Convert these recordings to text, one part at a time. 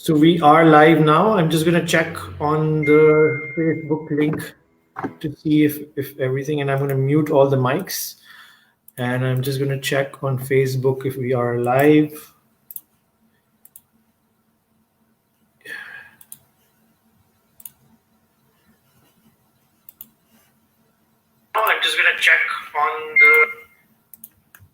So we are live now. I'm just going to check on the Facebook link to see if everything, and I'm going to mute all the mics. And I'm just going to check on Facebook if we are live. I'm just going to check on the.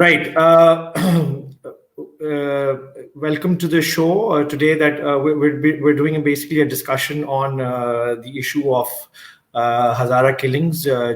right. Welcome to the show today. That we're doing basically a discussion on the issue of Hazara killings.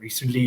recently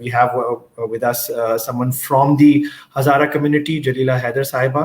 We have with us someone from the Hazara community, Jalila Haider Sahiba,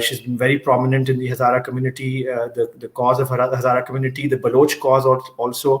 She's been very prominent in the Hazara community, the cause of Hazara community, the Baloch cause also.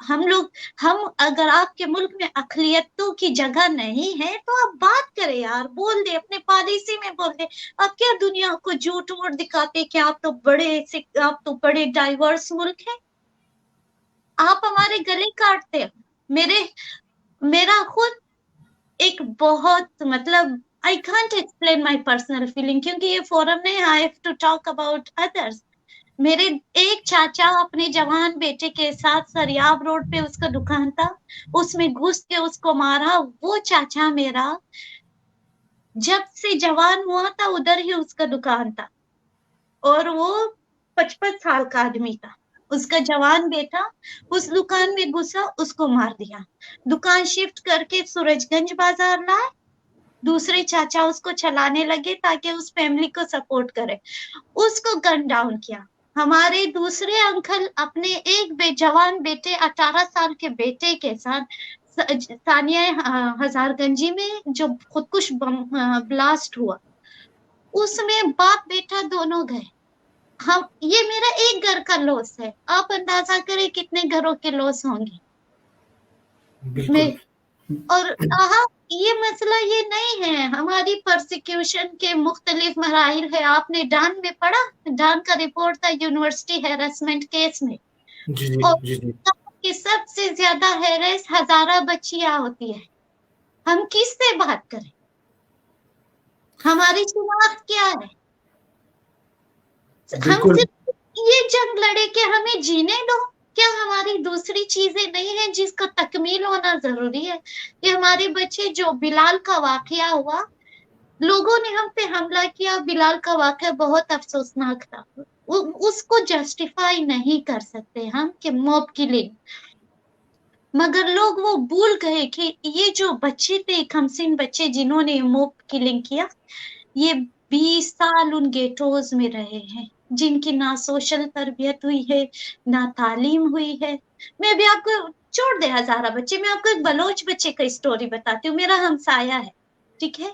ہم اگر آپ کے ملک میں اقلیتوں کی جگہ نہیں ہے تو آپ بات کریں یار, بول دیں, اپنے پالیسی میں بول دیں. آپ کیا دنیا کو جھوٹ موٹ دکھاتے کہ آپ تو بڑے ڈائیورس ملک ہیں. آپ ہمارے گلے کاٹتے. میرا خود ایک بہت مطلب I can't explain my personal feeling, کیونکہ یہ فورم نہیں, I have to talk about others. میرے ایک چاچا اپنے جوان بیٹے کے ساتھ سریاب روڈ پہ اس کا دکان تھا, اس میں گھس کے اس کو مارا. وہ چاچا میرا جب سے جوان ہوا تھا ادھر ہی اس کا دکان تھا, اور وہ 55 سال کا آدمی تھا. اس کا جوان بیٹا اس دکان میں گھسا, اس کو مار دیا. دکان شفٹ کر کے سورج گنج بازار لائے. دوسرے چاچا اس کو چلانے لگے تاکہ اس فیملی کو سپورٹ کرے, اس کو گن ڈاؤن کیا. ہمارے دوسرے انکل اپنے ایک جوان بیٹے 18 سال کے بیٹے کے ساتھ ثانیہ ہزار گنجی میں جو خودکش بلاسٹ ہوا, اس میں باپ بیٹا دونوں گئے. یہ میرا ایک گھر کا لوس ہے, آپ اندازہ کریں کتنے گھروں کے لوس ہوں گے. بالکل. اور یہ مسئلہ یہ نہیں ہے, ہماری پرسیکیوشن کے مختلف مراحل ہے. آپ نے ڈان میں پڑھا, ڈان کا رپورٹ تھا یونیورسٹی ہیراسمنٹ کیس میں, اور سب سے زیادہ ہیرس ہزارہ بچیاں ہوتی ہے. ہم کس سے بات کریں؟ ہماری شناخت کیا ہے؟ ہم صرف یہ جنگ لڑے کہ ہمیں جینے دو. کیا ہماری دوسری چیزیں نہیں ہیں جس کا تکمیل ہونا ضروری ہے؟ کہ ہمارے بچے, جو بلال کا واقعہ ہوا, لوگوں نے ہم پہ حملہ کیا. بلال کا واقعہ بہت افسوسناک تھا, اس کو جسٹیفائی نہیں کر سکتے ہم کہ موب کلنگ, مگر لوگ وہ بھول گئے کہ یہ جو بچے تھے, کمسن بچے جنہوں نے موب کلنگ کیا, یہ 20 سال ان گیٹوز میں رہے ہیں, جن کی نہ سوشل تربیت ہوئی ہے نہ تعلیم ہوئی ہے. میں بھی آپ کو چھوڑ دے ہزارہ بچے, میں آپ کو ایک بلوچ بچے کا اسٹوری بتاتی ہوں. میرا ہمسایہ ہے, ٹھیک ہے,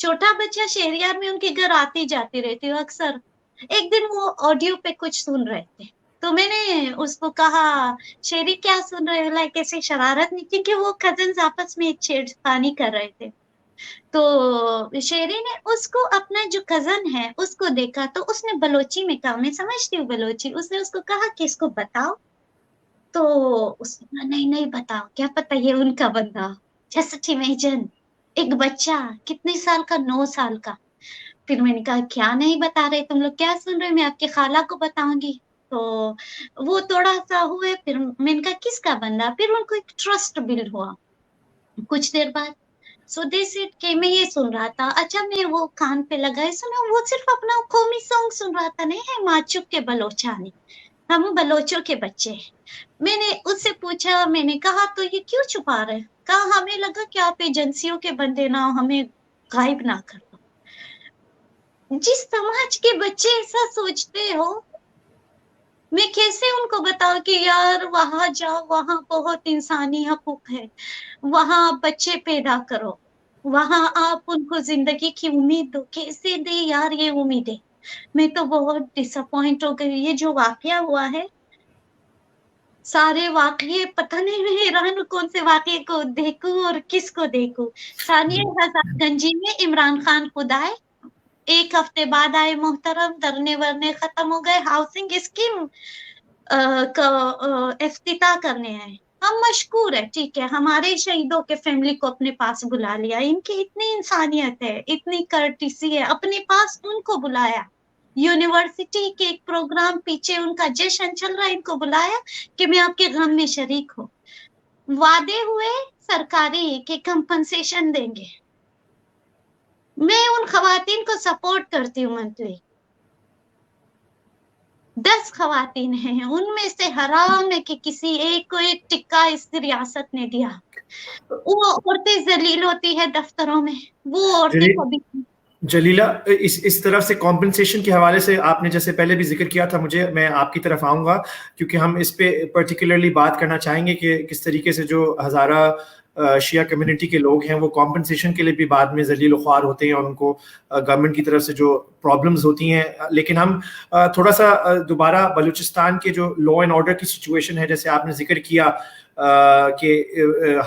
چھوٹا بچہ شہریار میں ان کے گھر آتی جاتی رہتی ہوں اکثر. ایک دن وہ آڈیو پہ کچھ سن رہے تھے, تو میں نے اس کو کہا شیری کیا سن رہے ہو, لائک ایسی شرارت نہیں, کیونکہ وہ کزنز آپس میں چھیڑخانی کر رہے تھے. تو شیری نے اس کو, اپنا جو کزن ہے اس کو دیکھا تو اس نے بلوچی میں کہا, میں سمجھتی ہوں بلوچی, اس نے اس کو کہا کہ اس کو بتاؤ. تو اس نے کہا نہیں بتاؤ, کیا پتہ یہ ان کا بندہ. جسٹ امیجن, ایک بچہ کتنے سال کا, 9 سال کا. پھر میں نے کہا کیا نہیں بتا رہے تم لوگ, کیا سن رہے, میں آپ کی خالہ کو بتاؤں گی. تو وہ تھوڑا سا ہوئے, پھر میں نے کہا کس کا بندہ. پھر ان کو ایک ٹرسٹ بلڈ ہوا کچھ دیر بعد. سو دے سیڈ کہ میں یہ سن رہا تھا, اچھا میں وہ کان پہ لگائے سنا, وہ صرف اپنا قومی سانگ سن رہا تھا, نہیں ہے ماچک کے بلوچانی, ہم بلوچوں کے بچے ہیں. میں نے اس سے پوچھا, میں نے کہا تو یہ کیوں چھپا رہے, کہا ہمیں لگا کہ آپ ایجنسیوں کے بندے نہ ہو, ہمیں غائب نہ کر دو. جس سماج کے بچے ایسا سوچتے ہو, میں کیسے ان کو بتاؤں کہ یار وہاں جاؤ, وہاں بہت انسانی حقوق ہے, وہاں بچے پیدا کرو, وہاں آپ ان کو زندگی کی امید دو. کیسے دے یار یہ امیدیں؟ میں تو بہت ڈس اپوائنٹ ہو گئی. یہ جو واقعہ ہوا ہے, سارے واقعے پتہ نہیں, میں حیران کون سے واقعے کو دیکھوں اور کس کو دیکھوں. ثانیہ ہزار گنجی میں عمران خان خود آئے, 1 ہفتے بعد آئے محترم, دھرنے ورنے ختم ہو گئے, ہاؤسنگ اسکیم کا افتتاح کرنے آئے. ہم مشکور ہے, ٹھیک ہے, ہمارے شہیدوں کے فیملی کو اپنے پاس بلا لیا, ان کی اتنی انسانیت ہے, اتنی کرٹیسی ہے, اپنے پاس ان کو بلایا. یونیورسٹی کے ایک پروگرام پیچھے ان کا جشن چل رہا ہے, ان کو بلایا کہ میں آپ کے غم میں شریک ہوں. وعدے ہوئے سرکاری کہ کمپنسیشن دیں گے. میں ان خواتین کو سپورٹ کرتی ہوں منتھلی. 10 خواتین ہیں, ان میں سے حرام ہے کہ کسی ایک کو ایک ٹکا اس ریاست نے دیا. وہ عورتیں ذلیل ہوتی ہے دفتروں میں, وہ عورتیں کبھی. جلیلہ, اس طرف سے کمپنسیشن کے حوالے سے آپ نے جیسے پہلے بھی ذکر کیا تھا, میں آپ کی طرف آؤں گا کیونکہ ہم اس پہ پرٹیکولرلی بات کرنا چاہیں گے کہ کس طریقے سے جو ہزارہ شیعہ کمیونٹی کے لوگ ہیں وہ کمپنسیشن کے لیے بھی بعد میں ذلیل و خوار ہوتے ہیں اور ان کو گورنمنٹ کی طرف سے جو پرابلمز ہوتی ہیں. لیکن ہم تھوڑا سا دوبارہ بلوچستان کے جو لا اینڈ آرڈر کی سچویشن ہے, جیسے آپ نے ذکر کیا کہ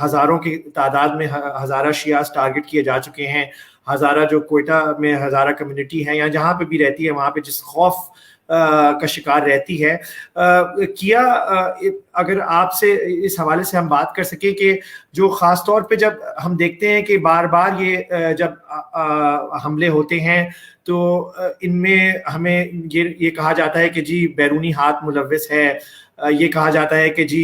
ہزاروں کی تعداد میں ہزارہ شیعہ ٹارگٹ کیے جا چکے ہیں, ہزارہ جو کوئٹہ میں ہزارہ کمیونٹی ہے یا جہاں پہ بھی رہتی ہے وہاں پہ جس خوف کا شکار رہتی ہے. کیا اگر آپ سے اس حوالے سے ہم بات کر سکیں کہ جو خاص طور پہ جب ہم دیکھتے ہیں کہ بار بار یہ جب حملے ہوتے ہیں تو ان میں ہمیں یہ کہا جاتا ہے کہ جی بیرونی ہاتھ ملوث ہے, یہ کہا جاتا ہے کہ جی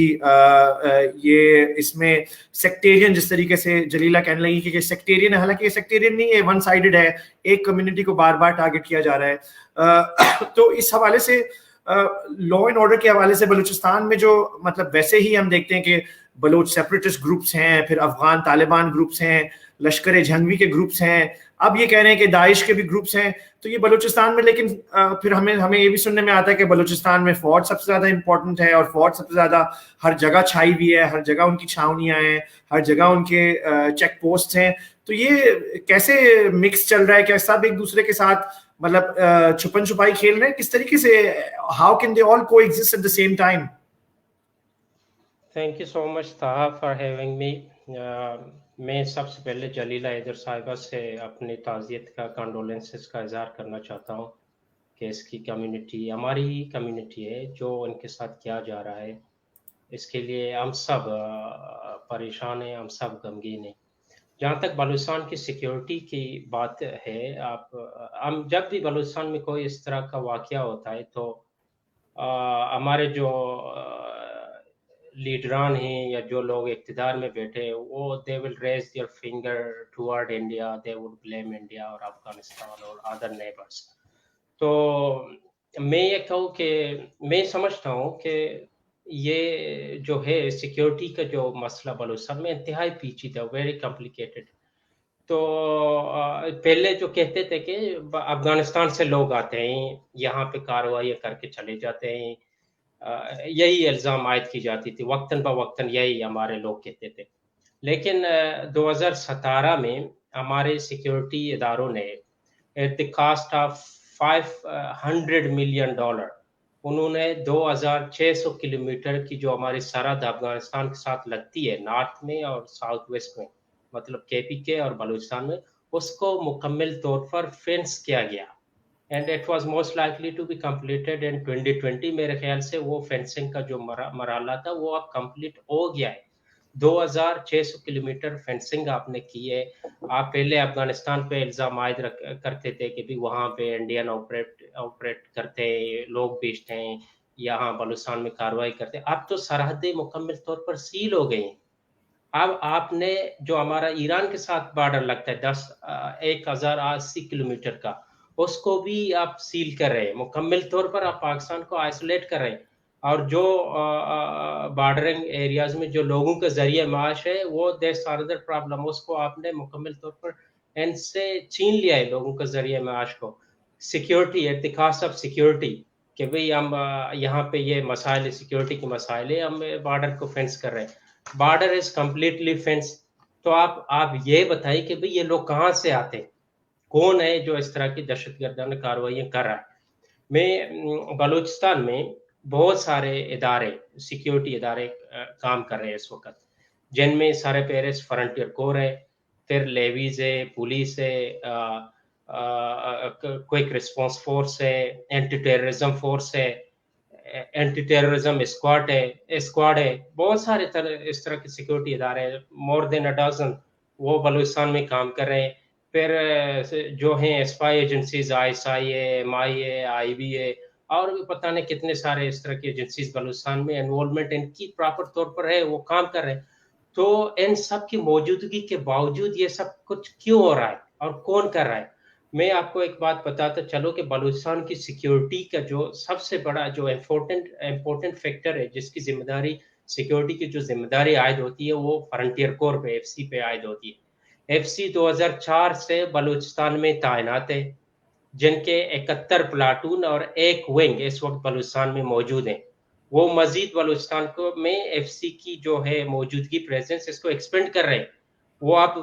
یہ اس میں سیکٹیرین, جس طریقے سے جلیلہ کہنے لگی کہ سیکٹیرین ہے, حالانکہ یہ سیکٹیرین نہیں ہے, ون سائیڈڈ ہے, ایک کمیونٹی کو بار بار ٹارگٹ کیا جا رہا ہے. تو اس حوالے سے لا اینڈ آرڈر کے حوالے سے بلوچستان میں جو مطلب ویسے ہی ہم دیکھتے ہیں کہ بلوچ سیپریٹسٹ گروپس ہیں, پھر افغان طالبان گروپس ہیں, لشکر جھنگوی کے گروپس ہیں, اب یہ کہہ رہے ہیں کہ داعش کے بھی گروپس ہیں. تو یہ بلوچستان میں, لیکن پھر ہمیں یہ بھی سننے میں آتا ہے کہ بلوچستان میں فوج سب سے زیادہ امپورٹنٹ ہے اور فوج سب سے زیادہ ہر جگہ چھائی ہوئی ہے, ہر جگہ ان کی چھاونیاں ہیں, ہر جگہ ان کے چیک پوسٹ ہیں. تو یہ کیسے مکس چل رہا ہے, کیا سب ایک دوسرے کے ساتھ مطلب چھپن چھپائی کھیل رہے ہیں, کس طریقے سے, how can they all coexist at the same time? Thank you so much Taha for having me. میں سب سے پہلے جلیلہ حیدر صاحبہ سے اپنی تعزیت کا, کانڈولنسز کا اظہار کرنا چاہتا ہوں کہ اس کی کمیونٹی ہماری ہی کمیونٹی ہے, جو ان کے ساتھ کیا جا رہا ہے اس کے لیے ہم سب پریشان ہیں, ہم سب غمگین ہیں. جہاں تک بلوچستان کی سیکیورٹی کی بات ہے, ہم جب بھی بلوچستان میں کوئی اس طرح کا واقعہ ہوتا ہے تو ہمارے جو لیڈران ہیں یا جو لوگ اقتدار میں بیٹھے وہ they will raise their finger toward India, they would blame India اور افغانستان اور other neighbors. تو میں یہ کہوں کہ میں سمجھتا ہوں کہ یہ جو ہے سیکیورٹی کا جو مسئلہ بلوچستان میں انتہائی پیچیدہ, ویری کمپلیکیٹڈ. تو پہلے جو کہتے تھے کہ افغانستان سے لوگ آتے ہیں یہاں پہ کارروائیاں کر کے چلے جاتے ہیں, یہی الزام عائد کی جاتی تھی, وقتاً بوقتاً یہی ہمارے لوگ کہتے تھے. لیکن 2017 میں ہمارے سیکیورٹی اداروں نے at the cost of $500 million انہوں نے 2600 کلومیٹر کی جو ہماری سرحد افغانستان کے ساتھ لگتی ہے نارتھ میں اور ساؤتھ ویسٹ میں, مطلب کے پی کے اور بلوچستان میں, اس کو مکمل طور پر فینس کیا گیا. And it was most likely to be completed in 2020. میرے خیال سے وہ فینسنگ کا جو مرحلہ تھا وہ اب کمپلیٹ ہو گیا ہے. 2600 کلومیٹر فینسنگ آپ نے کی ہے. آپ پہلے افغانستان پہ الزام عائد کرتے تھے کہ بھی وہاں پہ انڈین آپریٹ کرتے ہیں, لوگ بیچتے ہیں, یہاں بلوچستان میں کارروائی کرتے ہیں. اب تو سرحدیں مکمل طور پر سیل ہو گئی ہیں. اب آپ نے جو ہمارا ایران کے ساتھ بارڈر لگتا ہے 1080 کلومیٹر کا, اس کو بھی آپ سیل کر رہے ہیں مکمل طور پر, آپ پاکستان کو آئسولیٹ کر رہے ہیں. اور جو بارڈرنگ ایریاز میں جو لوگوں کا ذریعہ معاش ہے وہ دیٹس اندر پرابلم, اس کو آپ نے مکمل طور پر ان سے چھین لیا ہے لوگوں کا ذریعہ معاش کو. Security at the cost of security, کہ بھئی ہم یہاں پہ یہ مسائل سیکیورٹی کے مسائل ہے, ہم بارڈر کو فینس کر رہے ہیں. Border is completely fans. تو آپ یہ بتائیے کہ بھئی یہ لوگ کہاں سے آتے, کون ہے جو اس طرح کی دہشت گردانہ کارروائیاں کر رہا ہے. میں بلوچستان میں بہت سارے ادارے, سیکیورٹی ادارے کام کر رہے ہیں اس وقت, جن میں سارے پیرس فرنٹیئر کور ہے, پھر لیویز ہے, پولیس ہے, کوئک ریسپانس فورس ہے, اینٹی ٹیررزم فورس ہے, اینٹی ٹیررزم اسکواڈ ہے, بہت سارے اس طرح کے سیکیورٹی ادارے ہیں, مور دین اے ڈزن, وہ بلوچستان میں کام کر رہے ہیں. پھر جو ہیں spy agencies, I S I ہے, ایم آئی ہے, آئی بی ہے, اور بھی پتہ نہیں کتنے سارے اس طرح کی ایجنسیز بلوچستان میں انوالومنٹ ان کی پراپر طور پر ہے, وہ کام کر رہے ہیں. تو ان سب کی موجودگی کے باوجود یہ سب کچھ کیوں ہو رہا ہے اور کون کر رہا ہے؟ میں آپ کو ایک بات بتاتا چلو کہ بلوچستان کی سیکیورٹی کا جو سب سے بڑا جو امپورٹنٹ فیکٹر ہے, جس کی ذمہ داری سیکیورٹی کی جو ذمہ داری عائد ہوتی ہے وہ فرنٹیئر کور پہ, ایف سی پہ عائد ہوتی ہے. ایف سی 2004 سے بلوچستان میں تعینات ہے, جن کے 71 پلاٹون اور ایک ونگ اس وقت بلوچستان میں موجود ہیں. وہ مزید بلوچستان کو میں ایف سی کی جو ہے موجودگی پریزنس اس کو ایکسپینڈ کر رہے ہیں. وہ اب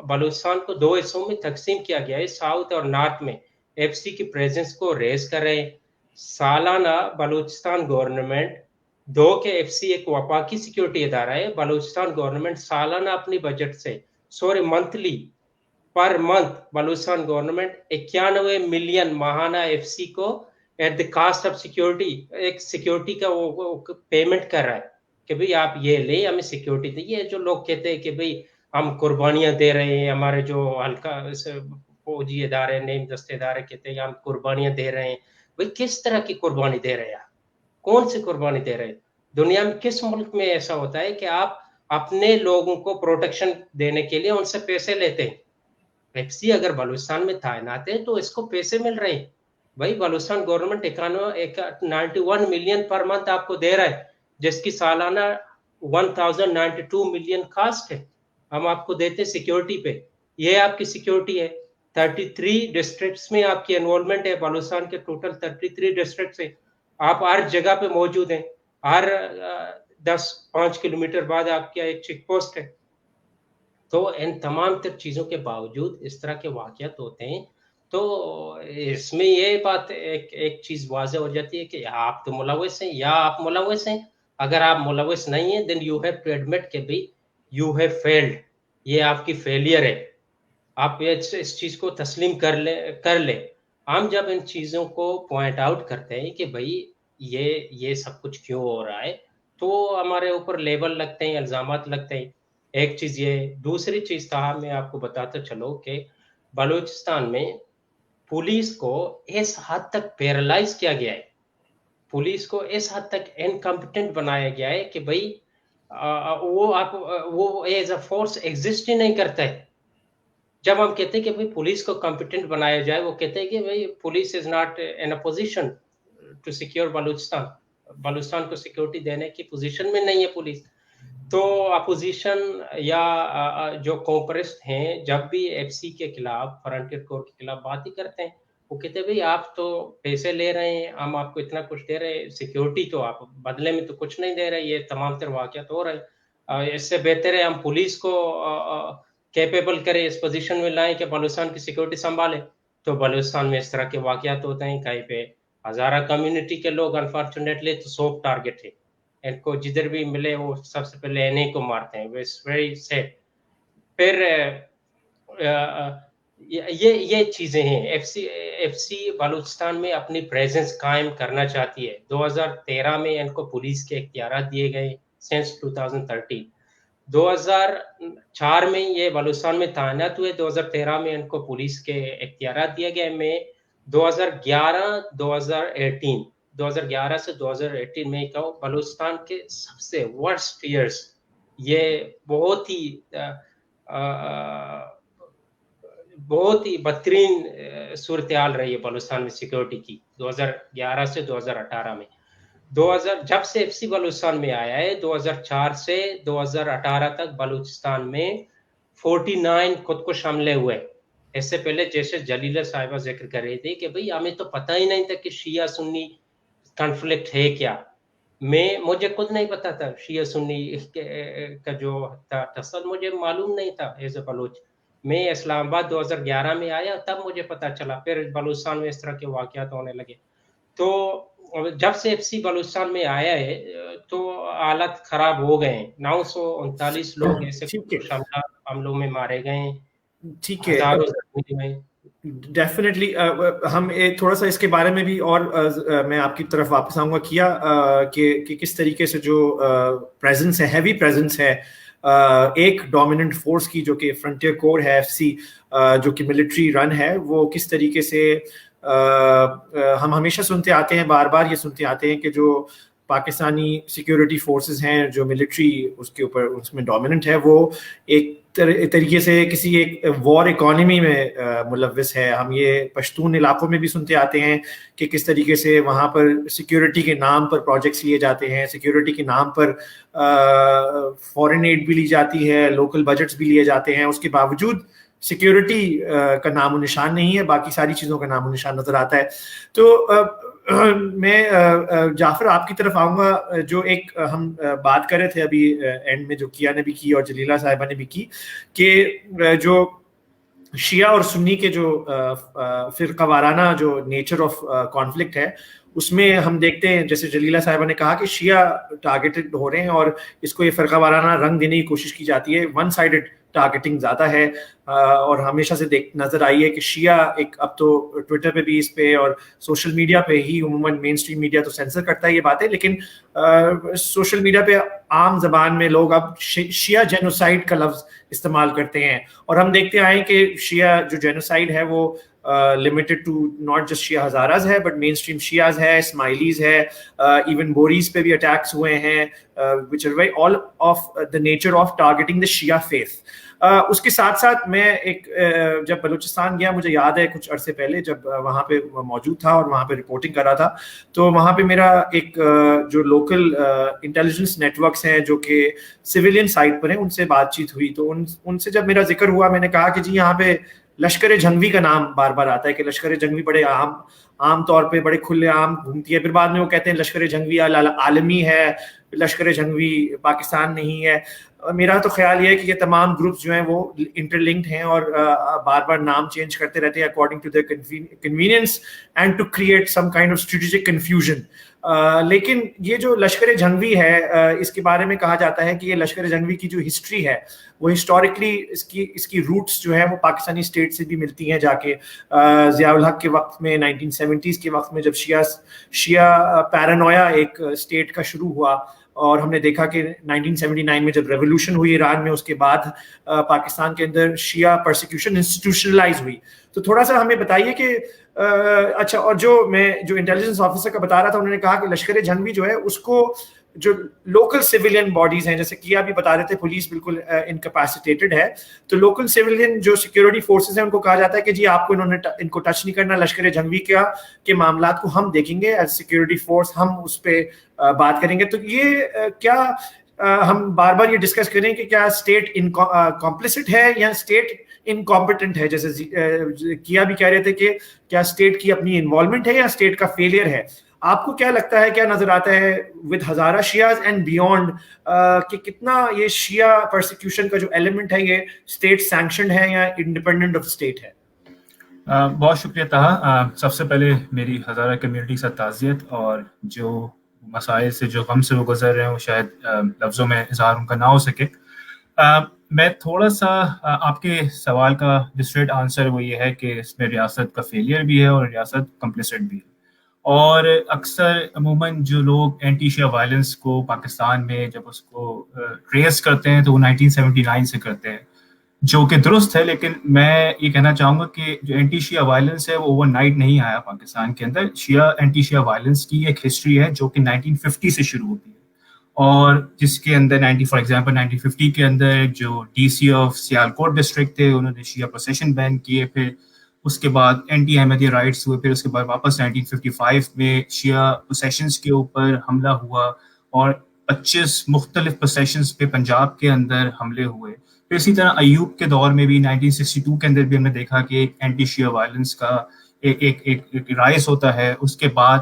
بلوچستان کو 2 حصوں میں تقسیم کیا گیا ہے, ساؤتھ اور نارتھ میں ایف سی کی پریزنس کو ریز کر رہے ہیں. سالانہ بلوچستان گورنمنٹ 2 کے ایف سی ایک وفاقی سیکیورٹی ادارہ ہے. بلوچستان گورنمنٹ سالانہ اپنی بجٹ سے monthly per month Balochistan government 91 million ماہانہ ایف سی کو at the cost of security ایک سیکیورٹی کا وہ پیمنٹ کر رہا ہے کہ بھئی آپ یہ لیں ہمیں سیکیورٹی دیں. یہ جو لوگ کہتے ہیں کہ بھئی ہم قربانیاں دے رہے ہیں, ہمارے جو ہلکا فوجی ادارے نیم دستے ادارے کہتے ہیں ہم قربانیاں دے رہے ہیں. بھئی کس طرح کی قربانی دے رہے ہیں آپ؟ کون سی قربانی دے رہے ہیں؟ دنیا میں کس ملک میں ایسا ہوتا ہے کہ آپ اپنے لوگوں کو پروٹیکشن دینے کے لیے ان سے پیسے لیتے ہیں؟ ایف سی اگر بلوچستان میں تعینات ہے تو اس کو پیسے مل رہے ہیں. بھائی Balochistan government 91 million per month آپ کو دے رہا ہے, جس کی سالانہ 1092 ملین کاسٹ ہے. ہم آپ کو دیتے سیکیورٹی پہ, یہ آپ کی سیکیورٹی ہے. 33 ڈسٹرکٹس میں آپ کی انرولمنٹ ہے. بلوچستان کے ٹوٹل 33 ڈسٹرکٹس ہیں. آپ ہر جگہ پہ موجود ہیں. ہر 10-5 کلومیٹر بعد آپ کا ایک چیک پوسٹ ہے. تو ان تمام تر چیزوں کے باوجود اس طرح کے واقعات ہوتے ہیں. تو اس میں یہ بات ایک چیز واضح ہو جاتی ہے کہ آپ تو ملوث ہیں یا آپ ملوث ہیں. اگر آپ ملوث نہیں ہیں then you have to admit کہ بھی you have failed, یہ آپ کی فیلئر ہے. آپ اس چیز کو تسلیم کر لیں. ہم جب ان چیزوں کو پوائنٹ آؤٹ کرتے ہیں کہ بھئی یہ سب کچھ کیوں ہو رہا ہے, تو ہمارے اوپر لیبل لگتے ہیں, الزامات لگتے ہیں. ایک چیز یہ. دوسری چیز تھا میں آپ کو بتاتا چلو کہ بلوچستان میں پولیس کو اس حد تک پیرالائز کیا گیا ہے, پولیس کو اس حد تک انکمپٹنٹ بنایا گیا ہے کہ بھئی وہ ایز اے فورس ایگزسٹ ہی نہیں کرتا ہے. جب ہم کہتے ہیں کہ بھئی پولیس کو کمپٹنٹ بنایا جائے, وہ کہتے ہیں کہ بھئی police is not in a position to secure Balochistan کو سیکیورٹی دینے کی پوزیشن میں نہیں ہے پولیس. تو اپوزیشن یا جو کوپرسٹ ہیں جب بھی ایف سی کے خلاف, فرنٹیئر کور کے خلاف بات ہی کرتے ہیں, وہ کہتے ہیں بھئی آپ تو پیسے لے رہے ہیں, ہم آپ کو اتنا کچھ دے رہے ہیں, سیکیورٹی تو آپ بدلے میں تو کچھ نہیں دے رہے, یہ تمام تر واقعات ہو رہے ہیں. اس سے بہتر ہے ہم پولیس کو کیپیبل کریں, اس پوزیشن میں لائیں کہ بلوچستان کی سیکیورٹی سنبھالے. تو بلوچستان میں اس طرح کے واقعات ہوتے ہیں. کہیں پہ ہزارہ کمیونٹی کے لوگ انفارچونیٹلی تو سوفٹ ٹارگٹ ہے, ان کو جدھر بھی ملے وہ سب سے پہلے انہیں کو مارتے ہیں. It's very sad. پھر یہ چیزیں ہیں. ایف سی بلوچستان میں اپنی پریزنس قائم کرنا چاہتی ہے. 2013 میں ان کو پولیس کے اختیارات دیے گئے سنس 2013. 2004 میں یہ بلوچستان میں تعینات ہوئے. 2013 میں ان کو پولیس کے اختیارات دیے گئے. میں 2011 سے 2018 میں کہوں بلوچستان کے سب سے ورسٹ ایئرز, یہ بہت ہی بدترین صورتحال رہی ہے بلوچستان میں سیکیورٹی کی 2011 سے 2018 میں. جب سے ایف سی بلوچستان میں آیا ہے 2004 سے 2018 تک بلوچستان میں 49 خودکش حملے ہوئے. اس سے پہلے جیسے جلیلہ صاحبہ ذکر کر رہی تھی کہ بھئی ہمیں تو پتہ ہی نہیں تھا کہ شیعہ سنی کنفلکٹ ہے کیا. مجھے خود نہیں پتا تھا شیعہ سنی کا جو تصل مجھے معلوم نہیں تھا ایز اے بلوچ. میں اسلام آباد 2011 میں آیا تب مجھے پتا چلا. پھر بلوچستان میں اس طرح کے واقعات ہونے لگے. تو جب سے ایف سی بلوچستان میں آیا ہے تو حالت خراب ہو گئے ہیں. 939 لوگ ایسے حملوں میں مارے گئے ہیں. ٹھیک ہے, ڈیفینیٹلی ہم تھوڑا سا اس کے بارے میں بھی اور میں آپ کی طرف واپس آؤں گا کیا کہ کس طریقے سے جو پریزنس ہے, ہیوی پریزنس ہے ایک ڈومیننٹ فورس کی جو کہ فرنٹیئر کور ہے ایف سی, جو کہ ملٹری رن ہے, وہ کس طریقے سے ہم ہمیشہ سنتے آتے ہیں, بار بار یہ سنتے آتے ہیں کہ جو پاکستانی سیکیورٹی فورسز ہیں, جو ملٹری اس کے اوپر اس میں ڈومیننٹ ہے, وہ ایک طریقے سے کسی ایک وار اکانومی میں ملوث ہے. ہم یہ پشتون علاقوں میں بھی سنتے آتے ہیں کہ کس طریقے سے وہاں پر سیکیورٹی کے نام پر پروجیکٹس لیے جاتے ہیں, سیکیورٹی کے نام پر فورن ایڈ بھی لی جاتی ہے, لوکل بجٹس بھی لیے جاتے ہیں, اس کے باوجود سیکیورٹی کا نام و نشان نہیں ہے, باقی ساری چیزوں کا نام و نشان نظر آتا ہے. تو میں جعفر آپ کی طرف آؤں گا. جو ایک ہم بات کر رہے تھے ابھی اینڈ میں, جو کیا نے بھی کی اور جلیلہ صاحبہ نے بھی کی, کہ جو شیعہ اور سنی کے جو فرقہ وارانہ جو نیچر آف کانفلکٹ ہے, اس میں ہم دیکھتے ہیں جیسے جلیلہ صاحبہ نے کہا کہ شیعہ ٹارگیٹڈ ہو رہے ہیں اور اس کو یہ فرقہ وارانہ رنگ دینے کی کوشش کی جاتی ہے. ون سائیڈڈ ٹارگیٹنگ زیادہ ہے, اور ہمیشہ سے نظر آئی ہے کہ شیعہ ایک, اب تو ٹویٹر پہ بھی اس پہ اور سوشل میڈیا پہ ہی, عموماً مین اسٹریم میڈیا تو سینسر کرتا ہے یہ باتیں, لیکن سوشل میڈیا پہ عام زبان میں لوگ اب شیعہ جینوسائڈ کا لفظ استعمال کرتے ہیں. اور ہم دیکھتے آئے کہ شیعہ جو جینوسائڈ ہے وہ لمیٹڈ ٹو ناٹ جسٹ شیعہ ہزاراز ہے, بٹ مین اسٹریم شیعاز ہے, اسماعیلیز ہے, ایون بوریز پہ بھی اٹیکس ہوئے ہیں, which are very all of the nature of targeting the Shia faith. اس کے ساتھ ساتھ میں ایک جب بلوچستان گیا, مجھے یاد ہے کچھ عرصے پہلے جب وہاں پہ موجود تھا اور وہاں پہ رپورٹنگ کر رہا تھا, تو وہاں پہ میرا ایک جو لوکل انٹیلیجنس نیٹ ورکس ہیں جو کہ سویلین سائٹ پر ہیں, ان سے بات چیت ہوئی. تو ان سے جب میرا ذکر ہوا, میں نے کہا کہ جی یہاں پہ لشکر جھنگوی کا نام بار بار آتا ہے کہ لشکر جھنگوی بڑے عام طور پہ بڑے کھلے عام گھومتی ہے. پھر بعد میں وہ کہتے ہیں لشکر جھنگوی عالمی ہے, لشکر جھنگوی پاکستان نہیں ہے. میرا تو خیال یہ ہے کہ یہ تمام گروپس جو ہیں وہ انٹر لنکڈ ہیں اور بار بار نام چینج کرتے رہتے ہیں according to their convenience and to create some kind of strategic confusion. لیکن یہ جو لشکر جھنگوی ہے, اس کے بارے میں کہا جاتا ہے کہ یہ لشکر جھنگوی کی جو ہسٹری ہے وہ ہسٹوریکلی اس کی روٹس جو ہیں وہ پاکستانی اسٹیٹ سے بھی ملتی ہیں. جا کے ضیاء الحق کے وقت میں 1970s کے وقت میں جب شیعہ پیرانویا ایک اسٹیٹ کا شروع ہوا, اور ہم نے دیکھا کہ 1979 میں جب ریولوشن ہوئی ایران میں, اس کے بعد پاکستان کے اندر شیعہ پرسیکیوشن انسٹیٹیوشنلائز ہوئی. تو تھوڑا سا ہمیں بتائیے کہ اچھا, اور جو انٹیلیجنس آفیسر کا بتا رہا تھا, انہوں نے کہا کہ لشکر جھنگوی جو ہے اس کو جو لوکل سویلین باڈیز ہیں, جیسے کیا بھی بتا رہے تھے, پولیس بالکل انکیپیسیٹیٹڈ ہے, تو لوکل سویلین جو سیکورٹی فورسز ہیں ان کو کہا جاتا ہے کہ جی آپ کو ان کو ٹچ نہیں کرنا, لشکر جھنگوی کے معاملات کو ہم دیکھیں گے ایز سیکورٹی فورس, ہم اس پہ بات کریں گے. تو یہ کیا ہم بار بار یہ ڈسکس کریں کہ کیا اسٹیٹ کمپلیسٹ ہے یا اسٹیٹ انکمپیٹنٹ ہے, جیسے کیا بھی کہہ رہے تھے کہ کیا اسٹیٹ کی اپنی انوالومنٹ ہے یا اسٹیٹ کا فیلئر ہے. آپ کو کیا لگتا ہے, کیا نظر آتا ہے ود ہزارہ شیعاز اینڈ بیونڈ, کہ کتنا یہ شیعہ پرسیکیوشن کا جو ایلیمنٹ ہے یہ اسٹیٹ سینکشنڈ ہے یا انڈیپینڈنٹ آف اسٹیٹ ہے؟ بہت شکریہ طاہا. سب سے پہلے میری ہزارہ کمیونٹی کے ساتھ تعزیت, اور جو مسائل سے جو غم سے وہ گزر رہے ہیں وہ شاید لفظوں میں اظہار ان کا نہ ہو سکے. میں تھوڑا سا آپ کے سوال کا اسٹریٹ آنسر وہ یہ ہے کہ اس میں ریاست کا فیلئر بھی ہے اور ریاست کمپلیسٹ بھی ہے. اور اکثر عموماً جو لوگ اینٹی شیعہ وائلنس کو پاکستان میں جب اس کو ٹریس کرتے ہیں تو وہ 1979 سے کرتے ہیں, جو کہ درست ہے. لیکن میں یہ کہنا چاہوں گا کہ جو اینٹی شیعہ وائلنس ہے وہ اوور نائٹ نہیں آیا پاکستان کے اندر. اینٹی شیعہ وائلنس کی ایک ہسٹری ہے جو کہ 1950 سے شروع ہوتی ہے, اور جس کے اندر فار ایگزامپل 1950 کے اندر جو D C of Sialkot district تھے, انہوں نے شیعہ پروسیشن بین کیے. پھر اس کے بعد اینٹی احمدیہ رائٹس ہوئے. پھر اس کے بعد واپس 1955 میں شیعہ پروسیشنز کے اوپر حملہ ہوا, اور 25 مختلف پروسیشنز پہ پنجاب کے اندر حملے ہوئے. پھر اسی طرح ایوب کے دور میں بھی 1962 کے اندر بھی ہم نے دیکھا کہ ایک اینٹی شیعہ وائلنس کا ایک رائز ہوتا ہے. اس کے بعد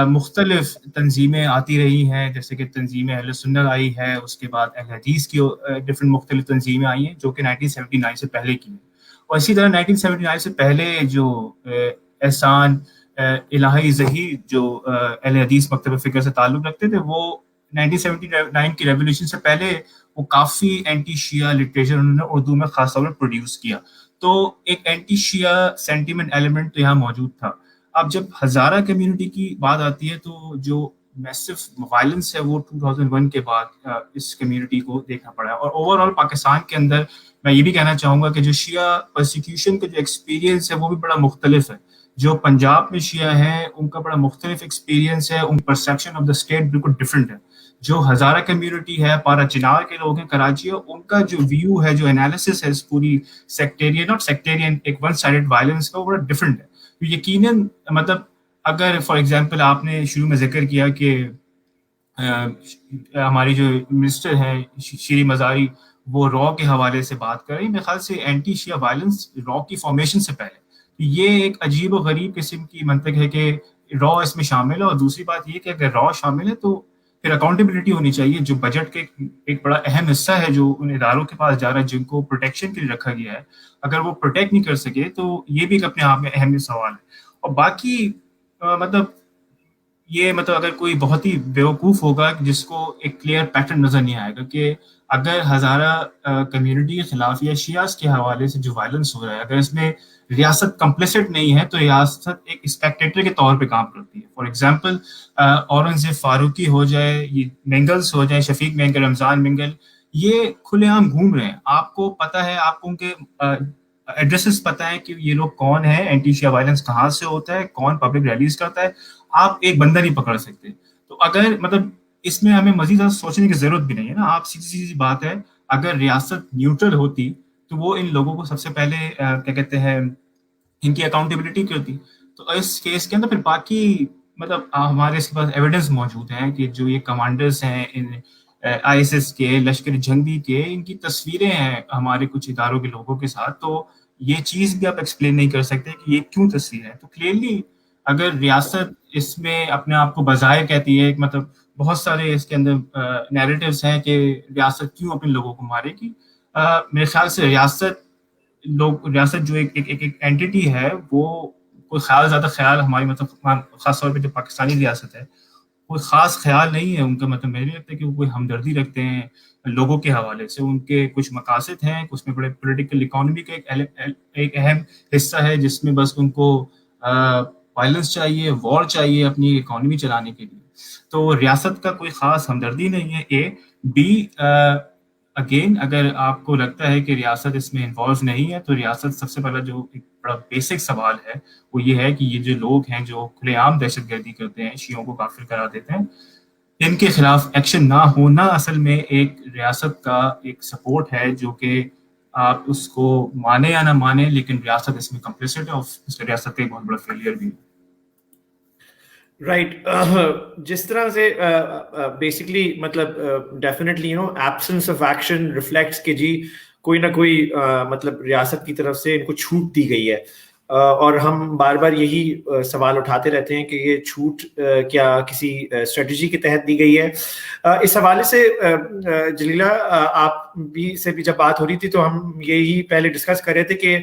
مختلف تنظیمیں آتی رہی ہیں, جیسے کہ تنظیم اہل سنت آئی ہے, اس کے بعد اہل حدیث کی ڈفرینٹ مختلف تنظیمیں آئی ہیں جو کہ 1979 سے پہلے کی ہیں. اور اسی طرح 1979 سے پہلے جو احسان الہی ظہیر جو اہل حدیث مکتب فکر سے تعلق رکھتے تھے, وہ 1979 کی ریولیوشن سے پہلے وہ کافی اینٹی شیعہ لٹریچر انہوں نے اردو میں خاص طور پر پروڈیوس کیا. تو ایک اینٹی شیعہ سینٹیمنٹ ایلیمنٹ تو یہاں موجود تھا. اب جب ہزارہ کمیونٹی کی بات آتی ہے تو جو میسو وائلنس ہے وہ 2001 کے بعد اس کمیونٹی کو دیکھنا پڑا ہے. اور اوور آل پاکستان کے اندر میں یہ بھی کہنا چاہوں گا کہ جو شیعہ پرسیکیوشن کا جو ایکسپیرینس ہے وہ بھی بڑا مختلف ہے. جو پنجاب میں شیعہ ہیں ان کا بڑا مختلف ایکسپیرینس ہے, ان پرسیپشن آف دا اسٹیٹ بالکل ڈفرینٹ ہے. جو ہزارہ کمیونٹی ہے, پارا چنار کے لوگ ہیں کراچی, ان کا جو ویو ہے, جو انالیسس ہے اس پوری سیکٹیرین ایک ون سائڈڈ وائلنس کا, وہ بڑا ڈفرینٹ ہے. یقیناً مطلب اگر فار ایگزامپل آپ نے شروع میں ذکر کیا کہ ہماری جو منسٹر ہیں شیری مزاری وہ را کے حوالے سے بات کر رہی, میرے خیال سے اینٹی شیعہ وائلنس را کی فارمیشن سے پہلے. یہ ایک عجیب و غریب قسم کی منطق ہے کہ را اس میں شامل ہے. اور دوسری بات یہ کہ اگر را شامل ہے تو پھر اکاؤنٹیبلٹی ہونی چاہیے. جو بجٹ کے ایک بڑا اہم حصہ ہے جو ان اداروں کے پاس جا رہا ہے جن کو پروٹیکشن کے لیے رکھا گیا ہے, اگر وہ پروٹیکٹ نہیں کر سکے تو یہ بھی ایک اپنے آپ میں اہم سوال ہے. اور باقی مطلب یہ مطلب اگر کوئی بہت ہی بیوقوف ہوگا جس کو ایک کلیئر پیٹرن نظر نہیں آئے گا کہ اگر ہزارہ کمیونٹی کے خلاف یا شیعہ کے حوالے سے جو وائلنس ہو رہا ہے, اگر اس میں ریاست کمپلیسٹ نہیں ہے تو ریاست ایک اسپیکٹیٹر کے طور پہ کام کرتی ہے. فار ایگزامپل اورنگزیب فاروقی ہو جائے, یہ مینگلس ہو جائیں, شفیق مینگل, رمضان مینگل, یہ کھلے عام گھوم رہے ہیں. آپ کو پتہ ہے, آپ کو ان کے ایڈریسز پتہ ہے کہ یہ لوگ کون ہیں, اینٹی شیعہ وائلنس کہاں سے ہوتا ہے, کون پبلک ریلیز کرتا ہے. آپ ایک بندہ نہیں پکڑ سکتے. تو اگر مطلب اس میں ہمیں مزید سوچنے کی ضرورت بھی نہیں ہے نا. آپ سیدھی بات ہے, اگر ریاست نیوٹرل ہوتی تو وہ ان لوگوں کو سب سے پہلے کیا کہتے ہیں ان کی اکاؤنٹیبلٹی کی ہوتی. تو اس کیس کے اندر پھر باقی مطلب ہمارے اس کے پاس ایویڈنس موجود ہیں کہ جو یہ کمانڈرز ہیں ان آئی ایس ایس کے, لشکر جنگی کے, ان کی تصویریں ہیں ہمارے کچھ اداروں کے لوگوں کے ساتھ. تو یہ چیز بھی آپ ایکسپلین نہیں کر سکتے کہ یہ کیوں تصویر ہے. تو کلیئرلی اگر ریاست اس میں اپنے آپ کو بظاہر کہتی ہے, مطلب بہت سارے اس کے اندر نیریٹیوز ہیں کہ ریاست کیوں اپنے لوگوں کو مارے گی. میرے خیال سے ریاست جو ایک اینٹی ہے, وہ کوئی زیادہ خیال ہماری مطلب خاص طور پہ جو پاکستانی ریاست ہے کوئی خاص خیال نہیں ہے ان کا. مطلب میرے لگتا ہے کہ وہ کوئی ہمدردی رکھتے ہیں لوگوں کے حوالے سے. ان کے کچھ مقاصد ہیں, اس میں بڑے پولیٹیکل اکانومی کا ایک اہم حصہ ہے جس میں بس ان کو وائلنس چاہیے, وار چاہیے اپنی اکانومی چلانے کے لیے. تو ریاست کا کوئی خاص ہمدردی نہیں ہے. اے بی اگین اگر آپ کو لگتا ہے کہ ریاست اس میں انوالو نہیں ہے تو ریاست سب سے پہلا جو ایک بڑا بیسک سوال ہے وہ یہ ہے کہ یہ جو لوگ ہیں جو کھلے عام دہشت گردی کرتے ہیں, شیعوں کو کافر کرا دیتے ہیں, ان کے خلاف ایکشن نہ ہونا اصل میں ایک ریاست کا ایک سپورٹ ہے جو کہ آپ اس کو مانے یا نہ مانے لیکن ریاست اس میں کمپلیسٹ ہے اور اس ریاست کا ایک بہت بڑا فیلئر بھی ہے. رائٹ. جس طرح سے بیسکلی مطلب definitely absence of action reflects کہ جی کوئی نہ کوئی مطلب ریاست کی طرف سے ان کو چھوٹ دی گئی ہے, اور ہم بار بار یہی سوال اٹھاتے رہتے ہیں کہ یہ چھوٹ کیا کسی اسٹریٹجی کے تحت دی گئی ہے. اس حوالے سے جلیلہ آپ بھی سے بھی جب بات ہو رہی تھی تو ہم یہی پہلے ڈسکس کر رہے تھے کہ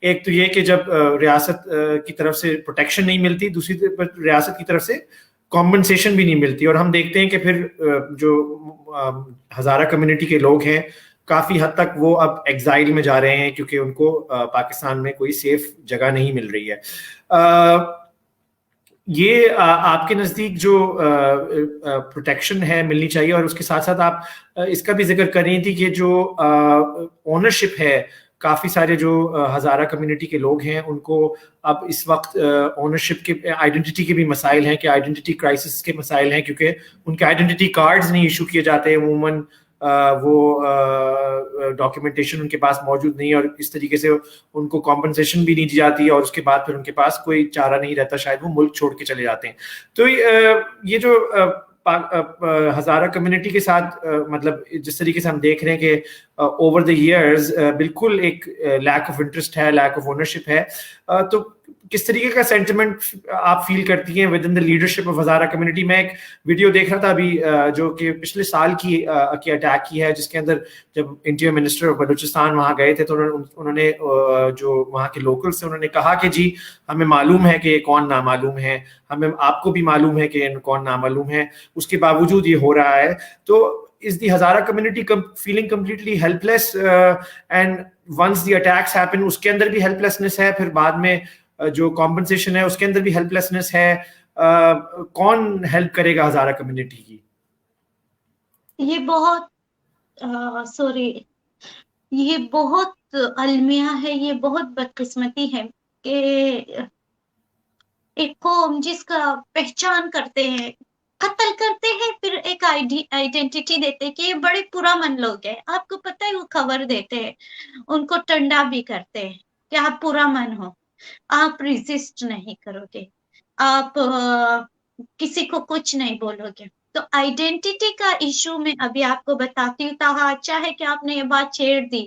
ایک تو یہ کہ جب ریاست کی طرف سے پروٹیکشن نہیں ملتی, دوسری ریاست کی طرف سے کمپنسیشن بھی نہیں ملتی, اور ہم دیکھتے ہیں کہ پھر جو ہزارہ کمیونٹی کے لوگ ہیں کافی حد تک وہ اب ایگزائل میں جا رہے ہیں کیونکہ ان کو پاکستان میں کوئی سیف جگہ نہیں مل رہی ہے. یہ آپ کے نزدیک جو پروٹیکشن ہے ملنی چاہیے, اور اس کے ساتھ ساتھ آپ اس کا بھی ذکر کر رہی تھی کہ جو اونرشپ ہے, کافی سارے جو ہزارہ کمیونٹی کے لوگ ہیں ان کو اب اس وقت اونرشپ کے آئیڈینٹی کے بھی مسائل ہیں, کہ آئیڈینٹی کرائسس کے مسائل ہیں کیونکہ ان کے آئیڈینٹی کارڈز نہیں ایشو کیے جاتے عموماً, وہ ڈاکیومنٹیشن ان کے پاس موجود نہیں, اور اس طریقے سے ان کو کمپنسیشن بھی نہیں دی جاتی, اور اس کے بعد پھر ان کے پاس کوئی چارہ نہیں رہتا, شاید وہ ملک چھوڑ کے چلے جاتے ہیں. تو یہ جو ہزارہ کمیونٹی کے ساتھ مطلب جس طریقے سے ہم دیکھ رہے ہیں کہ اوور دا ایئرز بالکل ایک لیک آف انٹرسٹ ہے, لیک آف اونرشپ ہے, تو کس طریقے کا سینٹیمنٹ آپ فیل کرتی ہیں with in the leadership of Hazara community? میں ایک ویڈیو دیکھ رہا تھا ابھی جو کہ پچھلے سال کی اٹیک کی ہے, جس کے اندر جب انٹیریئر منسٹر آف بلوچستان وہاں گئے تھے تو انہوں نے جو وہاں کے لوکلز تھے انہوں نے کہا کہ جی ہمیں معلوم ہے کہ کون نامعلوم ہے, ہمیں آپ کو بھی معلوم ہے کہ کون نامعلوم ہے, اس کے باوجود یہ ہو رہا ہے. تو is the Hazara community feeling completely helpless and once the attacks happen اس کے اندر بھی helplessness ہے, پھر بعد میں جو compensation ہے اس کے اندر بھی helplessness ہے, کون help کرے گا ہزارہ کمیونٹی کی؟ یہ بہت یہ بہت المیہ ہے, یہ بہت بدقسمتی ہے کہ ایک قوم جس کا پہچان کرتے ہیں قتل کرتے ہیں, پھر ایک آئیڈینٹی دیتے ہیں کہ یہ بڑے پرامن لوگ ہیں. آپ کو پتہ ہے وہ خبر دیتے ہیں, ان کو ٹنڈا بھی کرتے ہیں کہ آپ پرامن ہو, آپ ریزسٹ نہیں کرو گے, آپ کسی کو کچھ نہیں بولو گے. تو آئیڈینٹی کا ایشو میں ابھی آپ کو بتاتی ہوں. تاہا اچھا ہے کہ آپ نے یہ بات چھیڑ دی.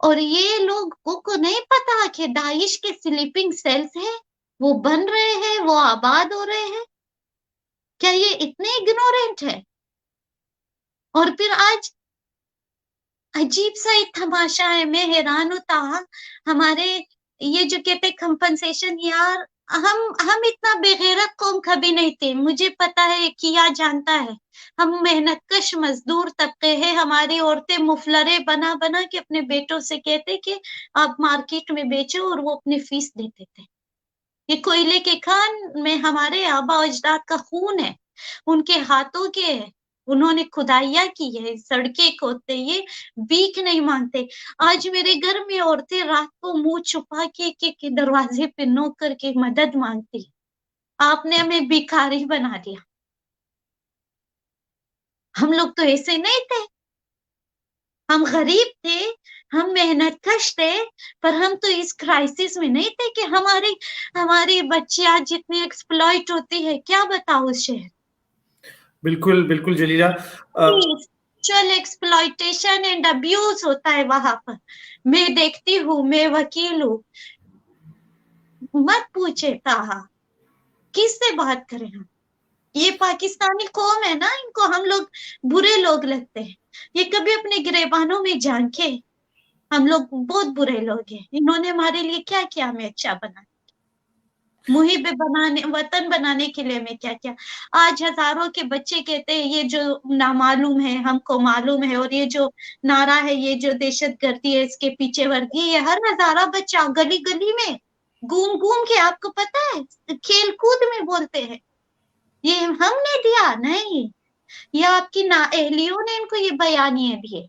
اور یہ لوگوں کو نہیں پتا کہ داعش کے سلیپنگ سیلز ہیں، وہ بن رہے ہیں، وہ آباد ہو رہے ہیں. کیا یہ اتنے اگنورینٹ ہے؟ اور پھر آج عجیب سا ایک تماشا ہے. میں حیران ہوتا ہمارے یہ جو کہتے کمپنسیشن، یار ہم اتنا بے غیرت قوم کبھی نہیں تھے. مجھے پتا ہے، کیا جانتا ہے، ہم محنت کش مزدور طبقے ہیں. ہماری عورتیں مفلرے بنا بنا کے اپنے بیٹوں سے کہتے کہ آپ مارکیٹ میں بیچو، اور وہ اپنی فیس دیتے تھے. یہ کوئلے کے کان میں ہمارے آبا و اجداد کا خون ہے، ان کے ہاتھوں کے ہے. انہوں نے کھدائیاں کی ہے، سڑکیں کھودتے، یہ بھیک نہیں مانگتے. آج میرے گھر میں عورتیں رات کو منہ چھپا کے دروازے پہ نوک کر کے مدد مانگتی. آپ نے ہمیں بھکاری بنا دیا. ہم لوگ تو ایسے نہیں تھے، ہم غریب تھے، ہم محنت کش تھے، پر ہم تو اس کرائسس میں نہیں تھے کہ ہماری بچیاں جتنی ایکسپلائٹ ہوتی ہے. کیا بتاؤ اس شہر. بالکل بالکل Jalila, sexual exploitation and abuse ہوتا ہے وہاں پر. میں دیکھتی ہوں، میں وکیل ہوں. مت پوچھے تاہا کس سے بات کریں ہم. یہ پاکستانی قوم ہے نا، ان کو ہم لوگ برے لوگ لگتے ہیں. یہ کبھی اپنے گریبانوں میں جھانکے، ہم لوگ بہت برے لوگ ہیں. انہوں نے ہمارے لیے کیا کیا ہمیں اچھا بنا، محب بنانے، وطن بنانے کے لیے ہمیں کیا کیا. آج ہزاروں کے بچے کہتے ہیں یہ جو نامعلوم ہے ہم کو معلوم ہے، اور یہ جو نعرہ ہے، یہ جو دہشت گردی ہے، اس کے پیچھے ورگی. یہ ہر ہزارہ بچہ گلی گلی میں گھوم گھوم کے، آپ کو پتا ہے، کھیل کود میں بولتے ہیں یہ ہم نے دیا نہیں، یہ آپ کی نااہلیوں نے ان کو یہ بیانیے دیے.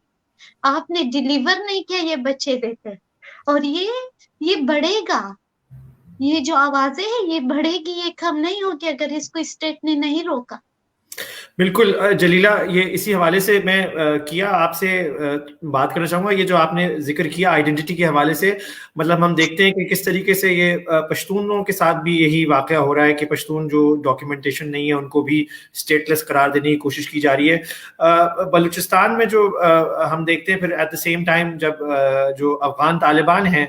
آپ نے ڈیلیور نہیں کیا یہ بچے دیتے. اور یہ بڑھے گا، یہ جو آوازیں ہیں یہ بڑھے گی، یہ کم نہیں ہوگی اگر اس کو اسٹیٹ نے نہیں روکا. بالکل جلیلہ، یہ اسی حوالے سے میں کیا آپ سے بات کرنا چاہوں گا. یہ جو آپ نے ذکر کیا آئیڈینٹی کے حوالے سے، مطلب ہم دیکھتے ہیں کہ کس طریقے سے یہ پشتونوں کے ساتھ بھی یہی واقعہ ہو رہا ہے کہ پشتون جو ڈاکیومنٹیشن نہیں ہے ان کو بھی اسٹیٹلیس قرار دینے کی کوشش کی جا رہی ہے. بلوچستان میں جو ہم دیکھتے ہیں پھر ایٹ دا سیم ٹائم، جب جو افغان طالبان ہیں،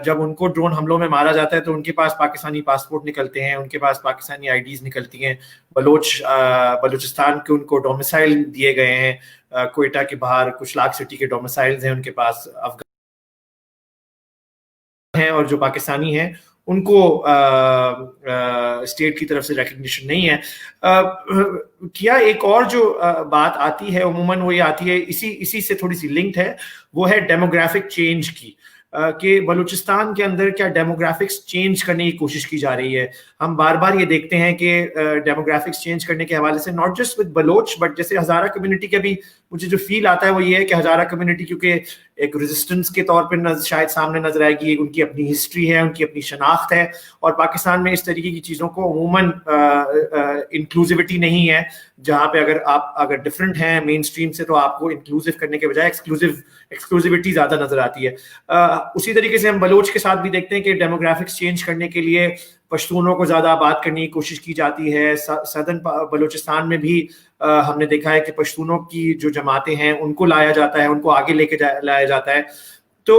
جب ان کو ڈرون حملوں میں مارا جاتا ہے تو ان کے پاس پاکستانی پاسپورٹ نکلتے ہیں، ان کے پاس پاکستانی آئی ڈیز نکلتی ہیں. بلوچستان کے ان کو ڈومیسائل دیے گئے ہیں، کوئٹہ کے باہر کچھ لاکھ سٹی کے ڈومیسائلز ہیں ان کے پاس. افغان ہیں اور جو پاکستانی ہیں ان کو اسٹیٹ کی طرف سے ریکگنیشن نہیں ہے. کیا ایک اور جو بات آتی ہے عموماً، وہ یہ آتی ہے اسی سے تھوڑی سی لنکڈ ہے، وہ ہے ڈیموگرافک چینج کی، کہ بلوچستان کے اندر کیا ڈیموگرافکس چینج کرنے کی کوشش کی جا رہی ہے. ہم بار بار یہ دیکھتے ہیں کہ ڈیموگرافکس چینج کرنے کے حوالے سے not just with Baloch but جیسے ہزارہ کمیونٹی کا بھی مجھے جو فیل آتا ہے وہ یہ ہے کہ ہزارہ کمیونٹی کیونکہ ایک ریزسٹنس کے طور پہ شاید سامنے نظر آئے گی، ان کی اپنی ہسٹری ہے، ان کی اپنی شناخت ہے. اور پاکستان میں اس طریقے کی چیزوں کو عموماً انکلوزیوٹی نہیں ہے، جہاں پہ اگر ڈفرینٹ ہیں مین اسٹریم سے تو آپ کو انکلوزیو کرنے کے بجائے ایکسکلوزیوٹی زیادہ نظر آتی ہے. اسی طریقے سے ہم بلوچ کے ساتھ بھی دیکھتے ہیں کہ ڈیموگرافکس چینج کرنے کے لیے پشتونوں کو زیادہ آباد کرنے کی کوشش کی جاتی ہے. سدرن بلوچستان میں بھی ہم نے دیکھا ہے کہ پشتونوں کی جو جماعتیں ہیں ان کو لایا جاتا ہے، ان کو آگے لے کے لایا جاتا ہے. تو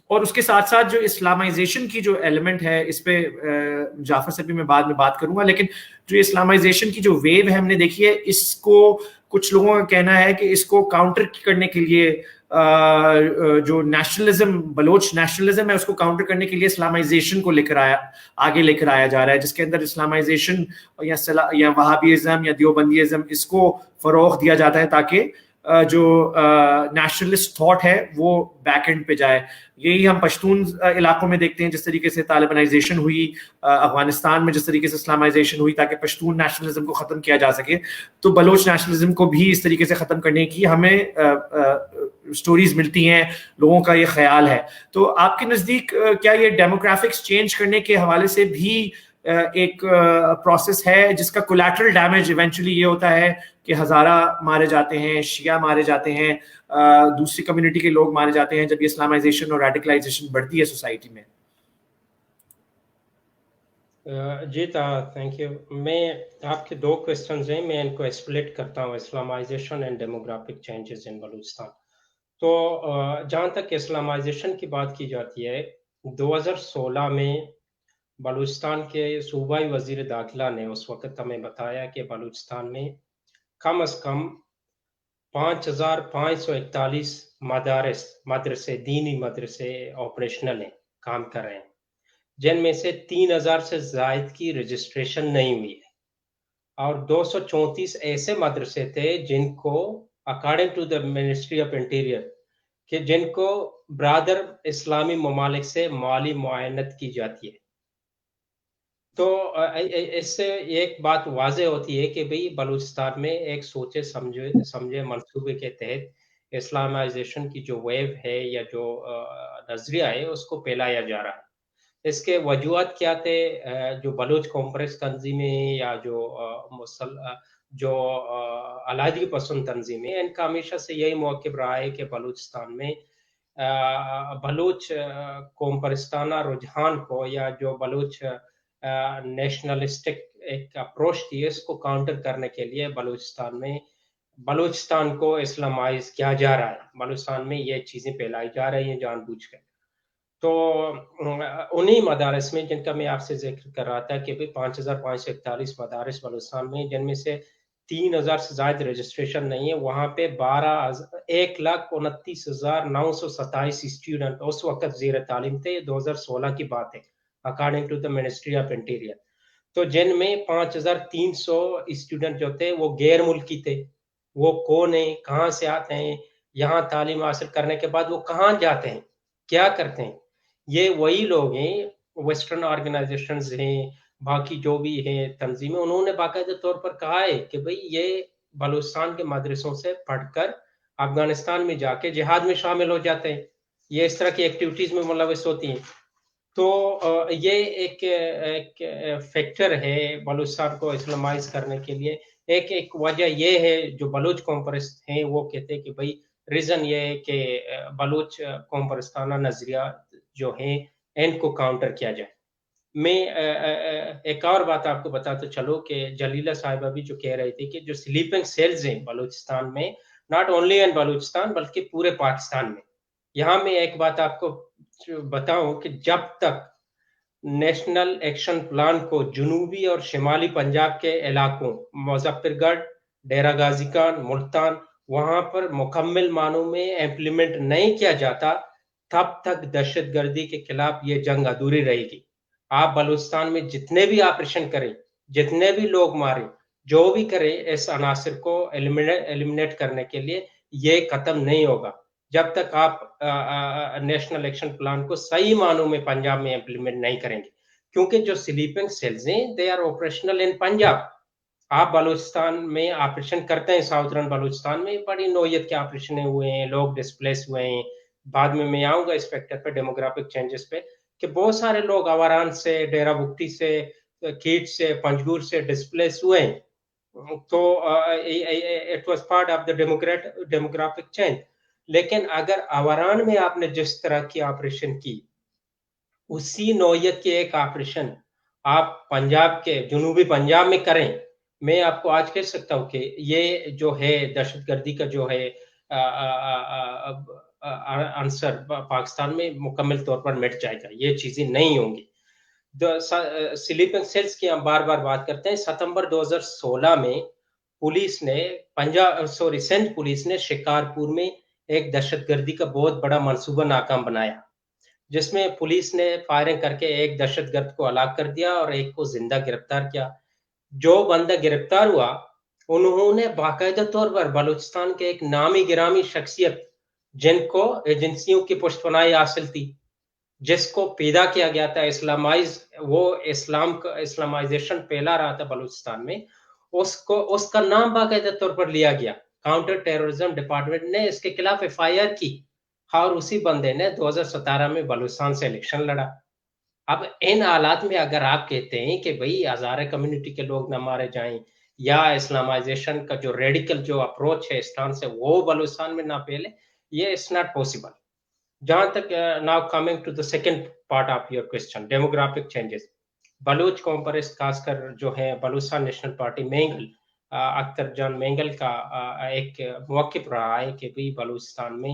اور اس کے ساتھ ساتھ جو اسلامائزیشن کی جو ایلیمنٹ ہے، اس پہ جعفر سے بھی میں بعد میں بات کروں گا، لیکن جو اسلامائزیشن کی جو ویو ہے ہم نے دیکھی ہے، اس کو کچھ لوگوں کا کہنا ہے کہ اس کو کاؤنٹر کرنے کے لیے جو نیشنلزم، بلوچ نیشنلزم ہے، اس کو کاؤنٹر کرنے کے لیے اسلامائزیشن کو آگے لے کر آیا جا رہا ہے، جس کے اندر اسلامائزیشن یا وہابیزم یا دیوبندیزم اس کو فروغ دیا جاتا ہے تاکہ جو نیشنلسٹ تھاٹ ہے وہ بیک اینڈ پہ جائے. یہی ہم پشتون علاقوں میں دیکھتے ہیں، جس طریقے سے طالبانائزیشن ہوئی افغانستان میں، جس طریقے سے اسلامائزیشن ہوئی تاکہ پشتون نیشنلزم کو ختم کیا جا سکے، تو بلوچ نیشنلزم کو بھی اس طریقے سے ختم کرنے کی ہمیں سٹوریز ملتی ہیں، لوگوں کا یہ خیال ہے. تو آپ کے نزدیک کیا یہ ڈیموگرافکس چینج کرنے کے حوالے سے بھی ایک پروسیس ہے جس کا کولیٹرل ڈیمیج ایونچولی یہ ہوتا ہے کہ ہزارہ مارے جاتے ہیں، شیعہ مارے جاتے ہیں، دوسری کمیونٹی کے لوگ مارے جاتے ہیں جب یہ اسلامائزیشن اور ریڈیکلائزیشن بڑھتی ہے سوسائٹی میں؟ جی تھینک یو. میں آپ کے دو کوشچنز ہیں، میں ان کو اسپلٹ کرتا ہوں، Islamization and demographic changes in Balochistan. تو جہاں تک اسلامائزیشن کی بات کی جاتی ہے 2016 میں بلوچستان کے صوبائی وزیر داخلہ نے اس وقت ہمیں بتایا کہ بلوچستان میں کم از کم 5541 مدرسے دینی مدرسے آپریشنل ہیں، کام کر رہے ہیں، جن میں سے 3000 سے زائد کی رجسٹریشن نہیں ہوئی ہے، اور 234 ایسے مدرسے تھے جن کو according to the Ministry of Interior کہ جن کو برادر اسلامی ممالک سے مالی معاونت کی جاتی ہے۔ تو اس سے ایک بات واضح ہوتی ہے کہ بھئی بلوچستان میں ایک سوچے سمجھے منصوبے کے تحت اسلامائزیشن کی جو ویو ہے یا جو نظریہ ہے اس کو پھیلایا جا رہا ہے۔ اس کے وجوہات کیا تھے؟ جو بلوچ کانفرنس تنظیمیں یا جو علاحدگی پسند تنظیمیں، ان کا ہمیشہ سے یہی موقف رہا ہے کہ بلوچستان میں بلوچ قوم رجحان کو یا جو بلوچ نیشنلسٹک ایک اپروچ تھی اس کو کاؤنٹر کرنے کے لیے بلوچستان کو اسلامائز کیا جا رہا ہے، بلوچستان میں یہ چیزیں پھیلائی جا رہی ہیں جان بوجھ کر۔ تو انہی مدارس میں جن کا میں آپ سے ذکر کر رہا تھا کہ 5541 مدارس بلوچستان میں، جن میں سے 3000 سے زائد رجسٹریشن نہیں ہے، وہاں پہ 1,29,927 اسٹوڈنٹ اس وقت زیر تعلیم تھے۔ 2016 کی بات ہے according to the Ministry of Interior. تو جن میں 5300 اسٹوڈنٹ جو تھے وہ غیر ملکی تھے۔ وہ کون ہیں، کہاں سے آتے ہیں، یہاں تعلیم حاصل کرنے کے بعد وہ کہاں جاتے ہیں، کیا کرتے ہیں؟ یہ وہی لوگ ہیں، ویسٹرن آرگنائزیشنز ہیں، باقی جو بھی ہیں تنظیمیں، انہوں نے باقاعدہ طور پر کہا ہے کہ بھئی یہ بلوچستان کے مدرسوں سے پڑھ کر افغانستان میں جا کے جہاد میں شامل ہو جاتے ہیں، یہ اس طرح کی ایکٹیویٹیز میں ملوث ہوتی ہیں۔ تو یہ ایک فیکٹر ہے بلوچستان کو اسلامائز کرنے کے لیے۔ ایک وجہ یہ ہے جو بلوچ قوم پرست ہیں وہ کہتے ہیں کہ بھئی ریزن یہ ہے کہ بلوچ قوم پرستانہ نظریہ جو ہیں ان کو کاؤنٹر کیا جائے۔ میں ایک اور بات آپ کو بتاتا چلو کہ جلیلہ صاحبہ بھی جو کہہ رہی تھی کہ جو سلیپنگ سیلز ہیں بلوچستان میں، ناٹ اونلی ان بلوچستان بلکہ پورے پاکستان میں، یہاں میں ایک بات آپ کو بتاؤں کہ جب تک نیشنل ایکشن پلان کو جنوبی اور شمالی پنجاب کے علاقوں مظفر گڑھ، ڈیرہ غازی خان، ملتان، وہاں پر مکمل معنوں میں امپلیمنٹ نہیں کیا جاتا، تب تک دہشت گردی کے خلاف یہ جنگ ادھوری رہے گی۔ آپ بلوچستان میں جتنے بھی آپریشن کریں، جتنے بھی لوگ ماریں، جو بھی کریں، اس عناصر کو ایلیمنیٹ کرنے کے لیے یہ ختم نہیں ہوگا جب تک آپ نیشنل ایکشن پلان کو صحیح معنوں میں پنجاب میں امپلیمنٹ نہیں کریں گے، کیونکہ جو سلیپنگ سیلز ہیں دے آر آپریشنل ان پنجاب۔ آپ بلوچستان میں آپریشن کرتے ہیں، ساؤترن بلوچستان میں بڑی نوعیت کے آپریشن ہوئے ہیں، لوگ ڈسپلیس ہوئے ہیں، بعد میں آؤں گا اس فیکٹر پہ، ڈیموگرافک چینجز پہ، کہ بہت سارے لوگ آواران سے، ڈیرہ بگٹی سے، کھیٹ سے، پنجگور سے ڈسپلیس ہوئے ہیں۔ تو it was part of the demographic change. لیکن اگر آواران میں آپ نے جس طرح کی آپریشن کی، اسی نوعیت کے ایک آپریشن آپ پنجاب کے جنوبی پنجاب میں کریں، میں آپ کو آج کہہ سکتا ہوں کہ یہ جو ہے دہشت گردی کا جو ہے عنصر پاکستان میں مکمل طور پر مٹ جائے گا، یہ چیزیں نہیں ہوں گی۔ سلیپنگ سیلز کی ہم بار بار بات کرتے ہیں۔ ستمبر 2016 میں پولیس نے سندھ پولیس نے شکارپور میں ایک دہشت گردی کا بہت بڑا منصوبہ ناکام بنایا، جس میں پولیس نے فائرنگ کر کے ایک دہشت گرد کو ہلاک کر دیا اور ایک کو زندہ گرفتار کیا۔ جو بندہ گرفتار ہوا انہوں نے باقاعدہ طور پر بلوچستان کے ایک نامی گرامی شخصیت جن کو ایجنسیوں کی پشت پناہی حاصل تھی، جس کو پیدا کیا گیا تھا وہ اسلامائزیشن پھیلا رہا تھا بلوچستان میں، اس کا نام باقاعدہ طور پر لیا گیا۔ کاؤنٹر ٹیررزم ڈپارٹمنٹ نے اس کے خلاف FIR کی اور اسی بندے نے 2017 میں بلوچستان سے الیکشن لڑا۔ اب ان حالات میں اگر آپ کہتے ہیں کہ بھئی ہزارہ کمیونٹی کے لوگ نہ مارے جائیں یا اسلامائزیشن کا جو ریڈیکل جو اپروچ ہے اسٹان سے وہ بلوچستان میں نہ پھیلے، یہ it's not possible۔ جہاں تک now coming to the second part of your question، demographic changes، Baloch قوم پرست خاص کر جو ہے بلوچستان نیشنل پارٹی مینگل، اختر جان مینگل کا ایک موقف رہا ہے کہ بھی بلوچستان میں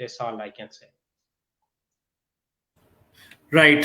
That's all I can say. Right.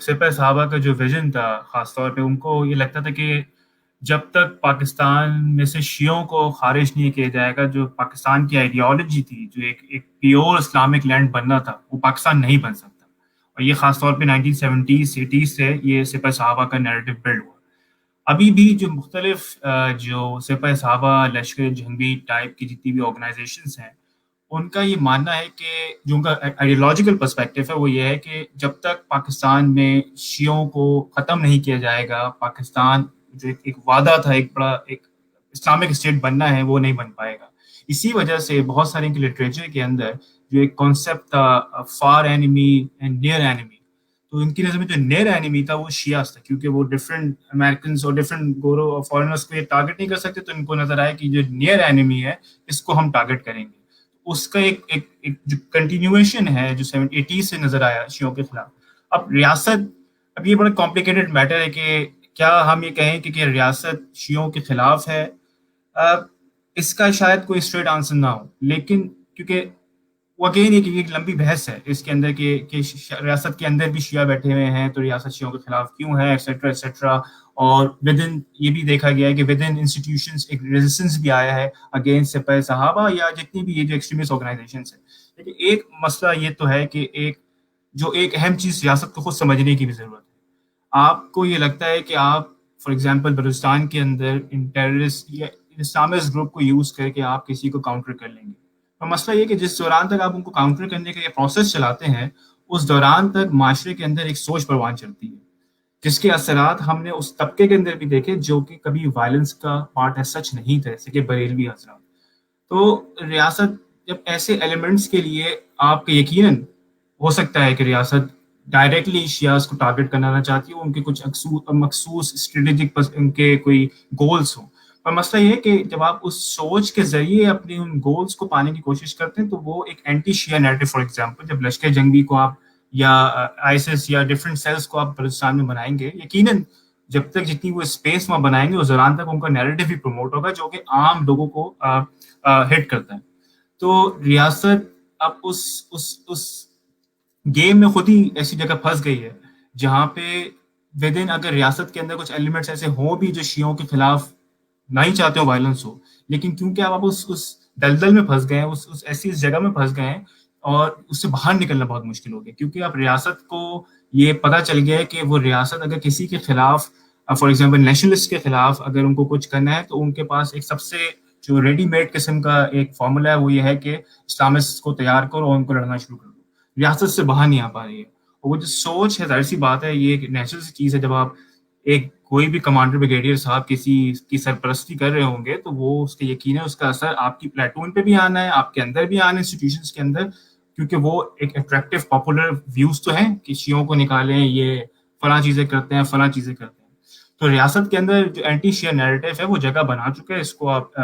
سپہ صحابہ کا جو ویژن تھا خاص طور پہ ان کو یہ لگتا تھا کہ جب تک پاکستان میں سے شیعوں کو خارج نہیں کیا جائے گا، جو پاکستان کی آئیڈیالوجی تھی، جو ایک پیور اسلامک لینڈ بننا تھا، وہ پاکستان نہیں بن سکتا. اور یہ خاص طور پہ 1970s 80s سے یہ سپہ صحابہ کا نیریٹو بلڈ ہوا. ابھی بھی جو مختلف جو سپہ صحابہ لشکر جنگی ٹائپ کی جتنی بھی آرگنائزیشنس ہیں، ان کا یہ ماننا ہے کہ جو ان کا آئیڈیالوجیکل پرسپیکٹو ہے وہ یہ ہے کہ جب تک پاکستان میں شیعوں کو ختم نہیں کیا جائے گا، پاکستان جو ایک وعدہ تھا، ایک بڑا ایک اسلامک اسٹیٹ بننا ہے، وہ نہیں بن پائے گا. اسی وجہ سے بہت سارے کے لٹریچر کے اندر جو ایک کانسیپٹ تھا for enemy and near enemy, تو ان کی نظر میں جو نیئر اینیمی تھا وہ شیعہ تھا، کیونکہ وہ ڈفرینٹ امریکنس اور ڈفرینٹ گورو اور فارنرس کو یہ ٹارگیٹ نہیں کر سکتے، تو ان کو نظر آیا کہ جو نیئر اینیمی ہے اس کو ہم ٹارگیٹ کریں گے. اس کا ایک جو کنٹینیویشن ہے جو 80s سے نظر آیا شیعوں کے خلاف. اب ریاست، اب یہ بڑا کمپلیکیٹڈ میٹر ہے کہ کیا ہم یہ کہیں کہ ریاست شیعوں کے خلاف ہے. اس کا شاید کوئی اسٹریٹ آنسر نہ ہو، لیکن کیونکہ وہ اگین ایک لمبی بحث ہے اس کے اندر کہ ریاست کے اندر بھی شیعہ بیٹھے ہوئے ہیں تو ریاست شیعوں کے خلاف کیوں ہے، ایٹسیٹرا ایٹسیٹرا. اور ود ان یہ بھی دیکھا گیا ہے کہ ود ان انسٹیٹیوشنس ایک ریزسٹنس بھی آیا ہے اگینسٹ سپہ صحابہ یا جتنی بھی یہ جو ایکسٹریمسٹ آرگنائزیشنس ہیں. لیکن ایک مسئلہ یہ تو ہے کہ ایک اہم چیز ریاست کو خود سمجھنے کی بھی ضرورت ہے. آپ کو یہ لگتا ہے کہ آپ فار ایگزامپل بلوچستان کے اندر ان ٹیررسٹ یا اسلامسٹ گروپ کو یوز کر کے آپ کسی کو کاؤنٹر کر لیں گے. اور مسئلہ یہ کہ جس دوران تک آپ ان کو کاؤنٹر کرنے کا یہ پروسیس چلاتے ہیں، اس دوران تک معاشرے کے اندر ایک سوچ پروان چلتی ہے، جس کے اثرات ہم نے اس طبقے کے اندر بھی دیکھے جو کہ کبھی وائلنس کا پارٹ ایز سچ نہیں تھے، جیسے کہ بریلوی حضرات. تو ریاست جب ایسے ایلیمنٹس کے لیے آپ کا یقیناً ہو سکتا ہے کہ ریاست ڈائریکٹلی شیعاز کو ٹارگیٹ کرنا نہ چاہتی ہو، ان کے کچھ مخصوص اسٹریٹجک ان کے کوئی گولز ہوں. پر مسئلہ یہ ہے کہ جب آپ اس سوچ کے ذریعے اپنے ان گولز کو پانے کی کوشش کرتے ہیں تو وہ ایک anti Shia narrative, for example جب لشکر جنگی کو آپ یا آئیسس یا ڈفرینٹ سیلز کو آپ بلوچستان میں بنائیں گے، یقیناً جب تک جتنی وہ اسپیس وہاں بنائیں گے اس دوران تک ان کا نیریٹو بھی پروموٹ ہوگا جو کہ عام لوگوں کو ہٹ کرتا ہے. تو ریاست اب اس گیم میں خود ہی ایسی جگہ پھنس گئی ہے جہاں پہ ود ان اگر ریاست کے اندر کچھ ایلیمنٹس ایسے ہوں بھی جو شیعوں کے خلاف نہ ہی چاہتے ہو وائلنس ہو، لیکن کیونکہ آپ اس دلدل میں پھنس گئے ہیں، اس ایسی جگہ میں پھنس گئے ہیں اور اس سے باہر نکلنا بہت مشکل ہو گیا. کیونکہ اب ریاست کو یہ پتہ چل گیا ہے کہ وہ ریاست اگر کسی کے خلاف فار ایگزامپل نیشنلسٹ کے خلاف اگر ان کو کچھ کرنا ہے تو ان کے پاس ایک سب سے جو ریڈی میڈ قسم کا ایک فارمولا ہے وہ یہ ہے کہ اسلامسٹ کو تیار کرو اور ان کو لڑنا شروع کر دو. ریاست سے باہر نہیں آ پا رہی ہے. اور وہ جو سوچ ہے، ظاہر سی بات ہے یہ ایک نیچرل سی چیز ہے. جب آپ ایک کوئی بھی کمانڈر بریگیڈیئر صاحب کسی کی سرپرستی کر رہے ہوں گے تو وہ اس کے یقین ہے اس کا اثر آپ کی پلیٹون پہ بھی آنا ہے، آپ کے اندر بھی آنا ہے، انسٹیٹیوشنس کے اندر، کیونکہ وہ ایک اٹریکٹیو پاپولر ویوز تو ہیں کہ شیعوں کو نکالیں، یہ فلاں چیزیں کرتے ہیں فلاں چیزیں کرتے ہیں. تو ریاست کے اندر جو اینٹی شیعہ نیریٹو ہے وہ جگہ بنا چکا ہے. اس کو آپ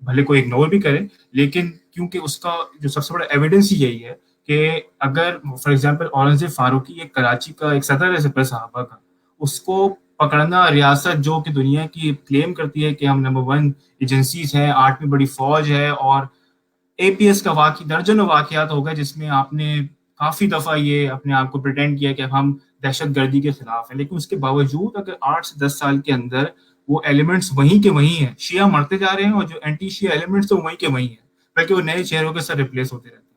بھلے کوئی اگنور بھی کرے، لیکن کیونکہ اس کا جو سب سے بڑا ایویڈنس ہی یہی ہے کہ اگر فار ایگزامپل اورنگزیب فاروقی ایک کراچی کا ایک صدر ہے سپہ صحابہ کا، اس کو پکڑنا ریاست جو کہ دنیا کی کلیم کرتی ہے کہ ہم نمبر 1 ایجنسیز ہیں، 8ویں بڑی فوج ہے، اور اے پی ایس کا واقعہ درجنوں واقعات ہو گئے جس میں آپ نے کافی دفعہ یہ اپنے آپ کو پریٹینڈ کیا کہ ہم دہشت گردی کے خلاف ہیں، لیکن اس کے باوجود اگر 8 سے 10 سال کے اندر وہ ایلیمنٹس وہیں کے وہیں ہیں، شیعہ مرتے جا رہے ہیں اور جو اینٹی شیعہ ایلیمنٹس تو وہیں کے وہیں ہیں، بلکہ وہ نئے چہروں کے ساتھ ریپلیس ہوتے رہتے ہیں.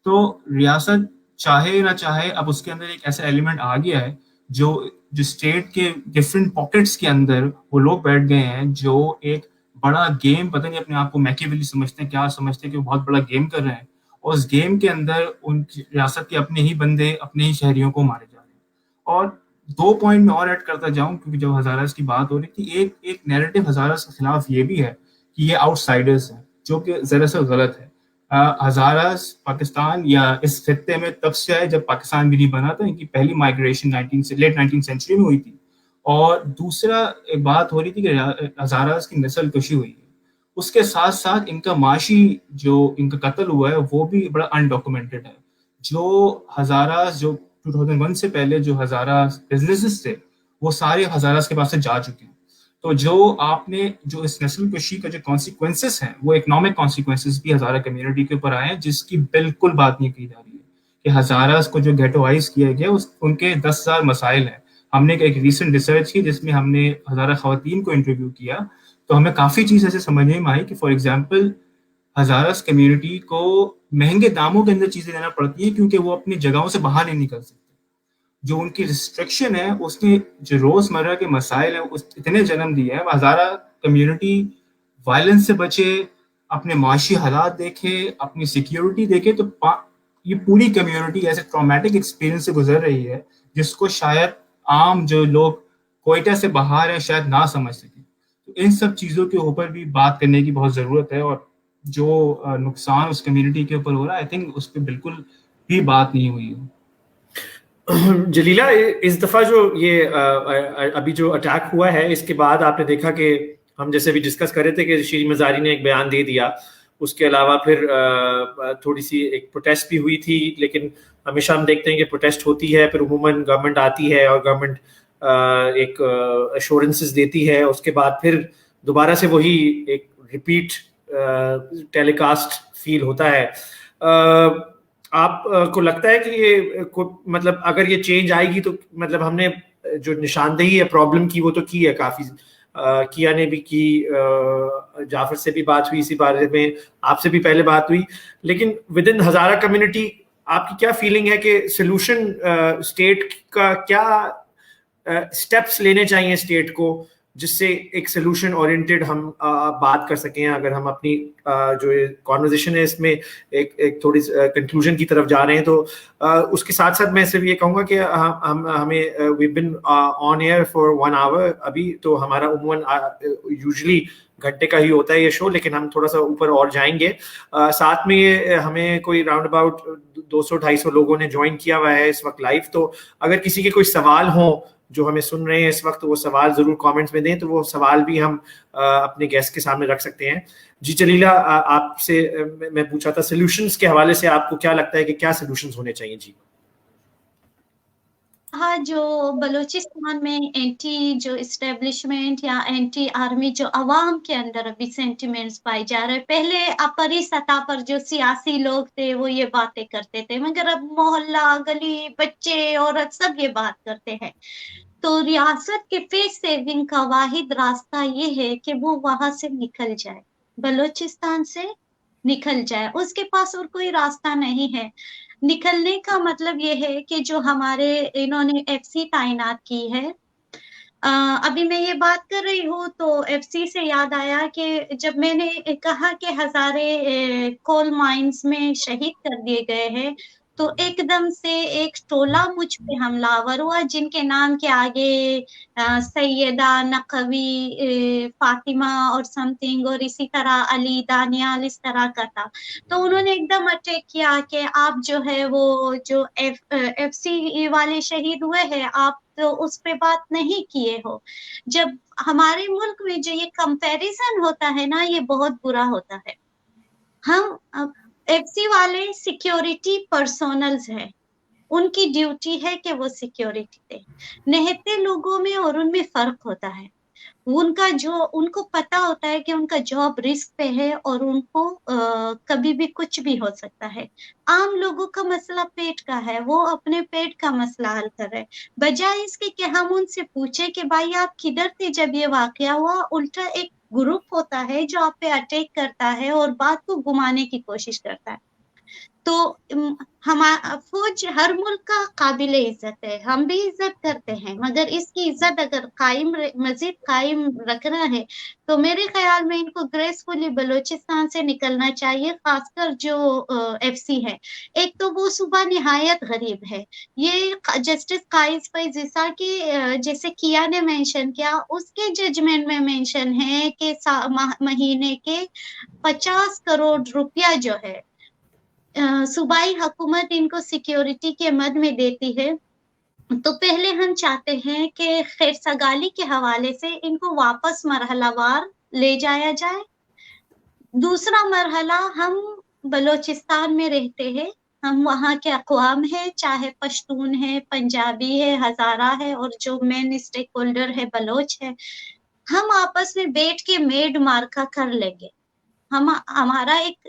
تو ریاست چاہے نہ چاہے اب اس کے اندر ایک ایسا ایلیمنٹ آ گیا ہے جو اسٹیٹ کے ڈفرینٹ پاکٹس کے اندر وہ لوگ بیٹھ گئے ہیں جو ایک بڑا گیم، پتہ نہیں اپنے آپ کو میکیویلی سمجھتے ہیں، کیا سمجھتے ہیں کہ وہ بہت بڑا گیم کر رہے ہیں، اور اس گیم کے اندر ان ریاست کے اپنے ہی بندے اپنے ہی شہریوں کو مارے جا رہے ہیں. اور 2 پوائنٹ میں اور ایڈ کرتا جاؤں کیونکہ جب ہزاراز کی بات ہو رہی تھی، ایک نیریٹو ہزاراز کے خلاف یہ بھی ہے کہ یہ آؤٹ سائڈرز ہیں، جو کہ ذرا سا غلط ہے. ہزاراز پاکستان یا اس خطے میں تب سے آئے جب پاکستان بھی نہیں بنا تھا. ان کی پہلی مائگریشن لیٹ 19 سینچری میں ہوئی تھی، اور دوسرا ایک بات ہو رہی تھی کہ ہزاراز کی نسل کشی ہوئی ہے. اس کے ساتھ ساتھ ان کا معاشی جو ان کا قتل ہوا ہے وہ بھی بڑا انڈاکومنٹڈ ہے. جو ہزاراز جو 2001 سے پہلے جو ہزاراز بزنسز تھے وہ سارے ہزاراز کے پاس سے جا چکے ہیں. تو جو آپ نے جو اس نسل کشی کا جو کانسیکوینسز ہیں وہ اکنامک کانسیکوینسز بھی ہزارہ کمیونٹی کے اوپر آئے ہیں، جس کی بالکل بات نہیں کی جا رہی ہے. کہ ہزاراز کو جو گیٹوائز کیا گیا ان کے 10,000 مسائل ہیں. ہم نے ایک ریسنٹ ریسرچ کی جس میں ہم نے ہزارہ خواتین کو انٹرویو کیا, تو ہمیں کافی چیز ایسے سمجھنے میں آئی کہ فار ایگزامپل ہزاراز کمیونٹی کو مہنگے داموں کے اندر چیزیں لینا پڑتی ہیں کیونکہ وہ اپنی جگہوں سے باہر نہیں نکل سکتے. جو ان کی ریسٹرکشن ہے اس نے جو روزمرہ کے مسائل ہیں اس اتنے جنم دیے ہیں. ہزارہ کمیونٹی وائلنس سے بچے, اپنے معاشی حالات دیکھے, اپنی سیکیورٹی دیکھے, تو یہ پوری کمیونٹی ایسے ٹرامیٹک ایکسپیرینس سے گزر رہی ہے جس کو شاید عام جو لوگ کوئٹہ سے باہر ہیں شاید نہ سمجھ سکیں. تو ان سب چیزوں کے اوپر بھی بات کرنے کی بہت ضرورت ہے, اور جو نقصان اس کمیونٹی کے اوپر ہو رہا ہے آئی تھنک اس پہ بالکل بھی بات نہیں ہوئی ہے. جلیلہ, اس دفعہ جو یہ ابھی جو اٹیک ہوا ہے اس کے بعد آپ نے دیکھا کہ ہم جیسے بھی ڈسکس کر رہے تھے کہ شیریں مزاری نے ایک بیان دے دیا, اس کے علاوہ پھر تھوڑی سی ایک پروٹیسٹ بھی ہوئی تھی, لیکن ہمیشہ ہم دیکھتے ہیں کہ پروٹیسٹ ہوتی ہے پھر عموماً گورنمنٹ آتی ہے اور گورنمنٹ ایک ایشورنسز دیتی ہے, اس کے بعد پھر دوبارہ سے وہی ایک ریپیٹ ٹیلی کاسٹ فیل ہوتا ہے. آپ کو لگتا ہے کہ یہ مطلب اگر یہ چینج آئے گی تو مطلب ہم نے جو نشاندہی ہے پرابلم کی وہ تو کی ہے کافی, کیا نے بھی کی, جعفر سے بھی بات ہوئی اسی بارے میں, آپ سے بھی پہلے بات ہوئی, لیکن ود ان ہزارہ کمیونٹی آپ کی کیا فیلنگ ہے کہ سلوشن اسٹیٹ کا کیا اسٹیپس لینے چاہیے اسٹیٹ کو جس سے ایک سلوشن اورینٹیڈ ہم بات کر سکیں. اگر ہم اپنی جو کانورزیشن ہے اس میں ایک تھوڑی کنکلوژن کی طرف جا رہے ہیں, تو اس کے ساتھ ساتھ میں صرف یہ کہوں گا کہ ہمیں وی بن آن ایئر فار 1 hour ابھی, تو ہمارا عموماً یوزلی گھنٹے کا ہی ہوتا ہے یہ شو, لیکن ہم تھوڑا سا اوپر اور جائیں گے. ساتھ میں یہ ہمیں کوئی راؤنڈ اباؤٹ 200-250 لوگوں نے جوائن کیا ہوا ہے اس وقت لائیو, تو اگر کسی کے کوئی سوال ہوں جو ہمیں سن رہے ہیں اس وقت, وہ سوال ضرور کامنٹس میں دیں, تو وہ سوال بھی ہم اپنے گیسٹ کے سامنے رکھ سکتے ہیں. جی جلیلہ, آپ سے میں پوچھا تھا سولوشنز کے حوالے سے آپ کو کیا لگتا ہے کہ کیا سولوشنز ہونے چاہیے؟ جی ہاں, جو بلوچستان میں اینٹی جو اسٹیبلشمنٹ یا اینٹی آرمی جو عوام کے اندر ابھی سینٹیمنٹس پائے جا رہے, پہلے اپری سطح پر جو سیاسی لوگ تھے وہ یہ باتیں کرتے تھے, مگر اب محلہ, گلی, بچے, عورت سب یہ بات کرتے ہیں. تو ریاست کے فیس سیونگ کا واحد راستہ یہ ہے کہ وہ وہاں سے نکل جائے, بلوچستان سے نکل جائے, اس کے پاس اور کوئی راستہ نہیں ہے. نکلنے کا مطلب یہ ہے کہ جو ہمارے انہوں نے ایف سی تعینات کی ہے, ابھی میں یہ بات کر رہی ہوں تو ایف سی سے یاد آیا کہ جب میں نے کہا کہ ہزارے کول مائنز میں شہید کر دیے گئے ہیں, تو ایک دم سے ایک ٹولہ مجھ پہ حملہ آور ہوا جن کے نام کے آگے سیدہ, نقوی, فاطمہ اور سم تھنگ, اور اسی طرح علی, دانیال, اس طرح کا تھا. تو انہوں نے ایک دم اٹیک کیا کہ آپ جو ہے وہ جو ایف سی والے شہید ہوئے ہیں آپ تو اس پہ بات نہیں کیے ہو. جب ہمارے ملک میں جو یہ کمپیریزن ہوتا ہے نا, یہ بہت برا ہوتا ہے. ہم ایف سی والے سیکیورٹی پرسونلز ہیں, ان کی ڈیوٹی ہے کہ وہ سیکیورٹی دے. نہتے لوگوں میں اور ان میں فرق ہوتا ہے. ان کو پتا ہوتا ہے کہ ان کا جاب رسک پہ ہے اور ان کو کبھی بھی کچھ بھی ہو سکتا ہے. عام لوگوں کا مسئلہ پیٹ کا ہے, وہ اپنے پیٹ کا مسئلہ حل کر رہے, بجائے اس کے کہ ہم ان سے پوچھیں کہ بھائی آپ کدھر تھے جب یہ واقعہ ہوا. الٹا ایک گروپ ہوتا ہے جو آپ پہ اٹیک کرتا ہے اور بات کو گھمانے کی کوشش کرتا ہے. تو فوج ہر ملک کا قابل عزت ہے, ہم بھی عزت کرتے ہیں, مگر اس کی عزت اگر مزید قائم رکھنا ہے تو میرے خیال میں ان کو گریسفلی بلوچستان سے نکلنا چاہیے, خاص کر جو ایف سی ہے. ایک تو وہ صوبہ نہایت غریب ہے, یہ جسٹس قائز فیض عیسیٰ کی جیسے کیا نے مینشن کیا, اس کے ججمنٹ میں مینشن ہے کہ مہینے کے 50 کروڑ روپیہ جو ہے صوبائی حکومت ان کو سیکیورٹی کے مد میں دیتی ہے. تو پہلے ہم چاہتے ہیں کہ خیر سگالی کے حوالے سے ان کو واپس مرحلہ وار لے جایا جائے. دوسرا مرحلہ, ہم بلوچستان میں رہتے ہیں, ہم وہاں کے اقوام ہیں, چاہے پشتون ہے, پنجابی ہے, ہزارہ ہے, اور جو مین اسٹیک ہولڈر ہے بلوچ ہے, ہم آپس میں بیٹھ کے میڈ مارکا کر لیں گے. ہمارا ایک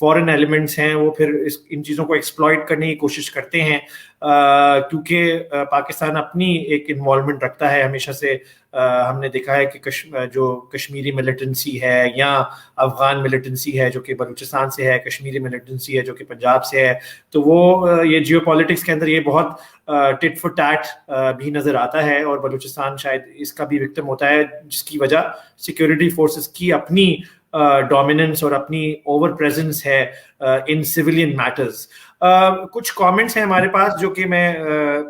فورن ایلیمنٹس ہیں وہ پھر ان چیزوں کو ایکسپلائٹ کرنے کی کوشش کرتے ہیں، کیونکہ پاکستان اپنی ایک انوالومنٹ رکھتا ہے ہمیشہ سے. ہم نے دیکھا ہے کہ جو کشمیری ملیٹنسی ہے یا افغان ملیٹنسی ہے جو کہ بلوچستان سے ہے، کشمیری ملیٹنسی ہے جو کہ پنجاب سے ہے، تو وہ یہ جیو پالیٹکس کے اندر یہ بہت ٹٹ فور ٹیٹ بھی نظر آتا ہے، اور بلوچستان شاید اس کا بھی وکٹم ہوتا ہے، جس کی وجہ سیکورٹی فورسز کی اپنی ڈومیننس اور اپنی اوور پریزنس ہے ان سیویلین میٹرز. کچھ کامنٹس ہیں ہمارے پاس جو کہ میں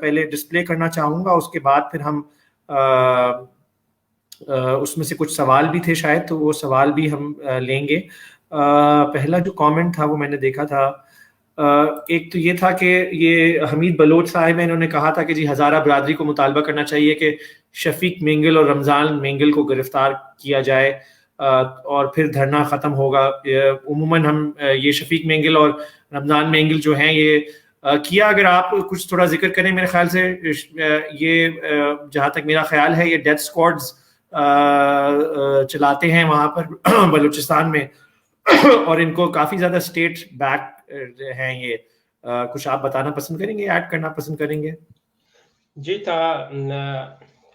پہلے ڈسپلے کرنا چاہوں گا، اس کے بعد پھر ہم اس میں سے کچھ سوال بھی تھے شاید، تو وہ سوال بھی ہم لیں گے. پہلا جو کامنٹ تھا وہ میں نے دیکھا تھا، ایک تو یہ تھا کہ یہ حمید بلوچ صاحب ہیں، انہوں نے کہا تھا کہ جی ہزارہ برادری کو مطالبہ کرنا چاہیے کہ شفیق مینگل اور رمضان مینگل کو گرفتار کیا جائے اور پھر دھرنا ختم ہوگا. عموماً ہم یہ شفیق مینگل اور رمضان مینگل جو ہیں یہ کیا، اگر آپ کچھ تھوڑا ذکر کریں. میرے خیال سے یہ جہاں تک میرا خیال ہے یہ ڈیتھ اسکواڈز چلاتے ہیں وہاں پر بلوچستان میں، اور ان کو کافی زیادہ اسٹیٹ بیک ہیں. یہ کچھ آپ بتانا پسند کریں گے، ایڈ کرنا پسند کریں گے؟ جی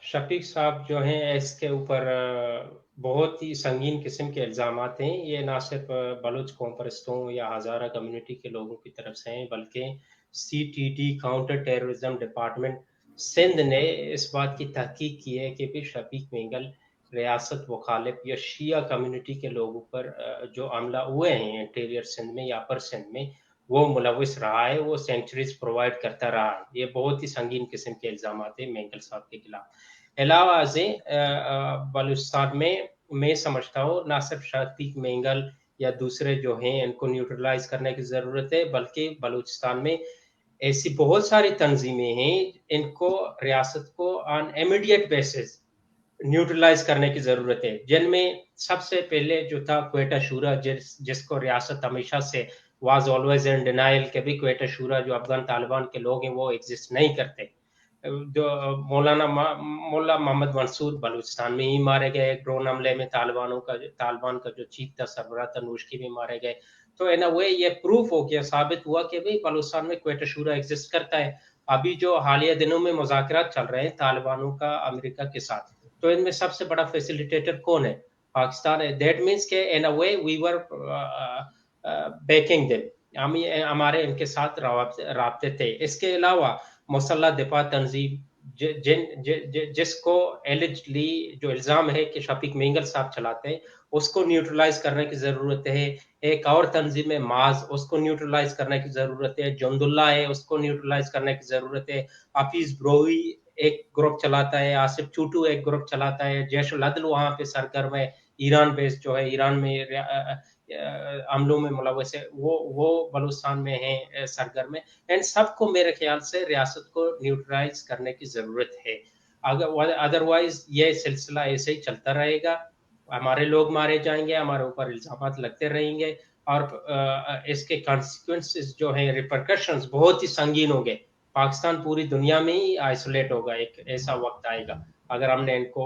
شفیق صاحب جو ہیں اس کے اوپر بہت ہی سنگین قسم کے الزامات ہیں. یہ نہ صرف بلوچ قوم پرستوں یا ہزارہ کمیونٹی کے لوگوں کی طرف سے ہیں، بلکہ CTD counter terrorism department Sindh نے اس بات کی تحقیق کی ہے کہ شفیق مینگل ریاست مخالف یا شیعہ کمیونٹی کے لوگوں پر جو حملہ ہوئے ہیں انٹیریئر سندھ میں یا اپر سندھ میں، وہ ملوث رہا ہے، وہ سینکچریز پرووائڈ کرتا رہا ہے. یہ بہت ہی سنگین قسم کے الزامات ہیں مینگل صاحب کے خلاف. علاوہ ازیں بلوچستان میں سمجھتا ہوں نہ صرف شفیق مینگل یا دوسرے جو ہیں ان کو نیوٹرلائز کرنے کی ضرورت ہے، بلکہ بلوچستان میں ایسی بہت ساری تنظیمیں ہیں ان کو ریاست کو آن امیڈیٹ بیسس نیوٹرلائز کرنے کی ضرورت ہے، جن میں سب سے پہلے جو تھا کوئٹہ شورا، جس کو ریاست ہمیشہ سے واز آلویز ان ڈینائل کہ بھی کوئٹہ شورا جو افغان طالبان کے لوگ ہیں وہ ایگزسٹ نہیں کرتے. جو مولا محمد منصور بلوچستان میں ہی مارے گئے ایک ڈرون حملے میں، طالبان کا جو چیف تھا سربراہ تنوشکی بھی مارے گئے. تو ان اے وے یہ پروف ہو گیا، ثابت ہوا کہ بھئی بلوچستان میں کوئٹہ شورا ایگزسٹ کرتا ہے. ابھی جو حالیہ دنوں میں مذاکرات چل رہے ہیں طالبانوں کا امریکہ کے ساتھ، تو ان میں سب سے بڑا فیسیلیٹیٹر کون ہے؟ پاکستان ہے. دیٹ مینس کہ ان اے وے وی ور بیکنگ دیم، ہمارے ان کے ساتھ رابطے تھے. اس کے علاوہ مسلح دفاع تنظیم جس کو ایلیجلی جو الزام ہے کہ شفیق مینگل صاحب چلاتے ہیں، اس کو نیوٹرلائز کرنے کی ضرورت ہے. ایک اور تنظیم ہے ماز، اس کو نیوٹرلائز کرنے کی ضرورت ہے. جند اللہ ہے، اس کو نیوٹرلائز کرنے کی ضرورت ہے. حفیظ بروئی ایک گروپ چلاتا ہے، آصف چوٹو ایک گروپ چلاتا ہے. جیش العدل وہاں پہ سرگرم ہے، ایران بیس جو ہے، ایران میں عملوں میں ملوث ہے، وہ بلوچستان میں ہیں سرگرم ہے. ان سب کو میرے خیال سے ریاست کو نیوٹرلائز کرنے کی ضرورت ہے. ادروائز یہ سلسلہ ایسے ہی چلتا رہے گا، ہمارے لوگ مارے جائیں گے، ہمارے اوپر الزامات لگتے رہیں گے، اور اس کے کانسیکوینسز جو ہیں، ریپرکشنز بہت ہی سنگین ہوں گے. پاکستان پوری دنیا میں ہی آئسولیٹ ہوگا. ایک ایسا وقت آئے گا اگر ہم نے ان کو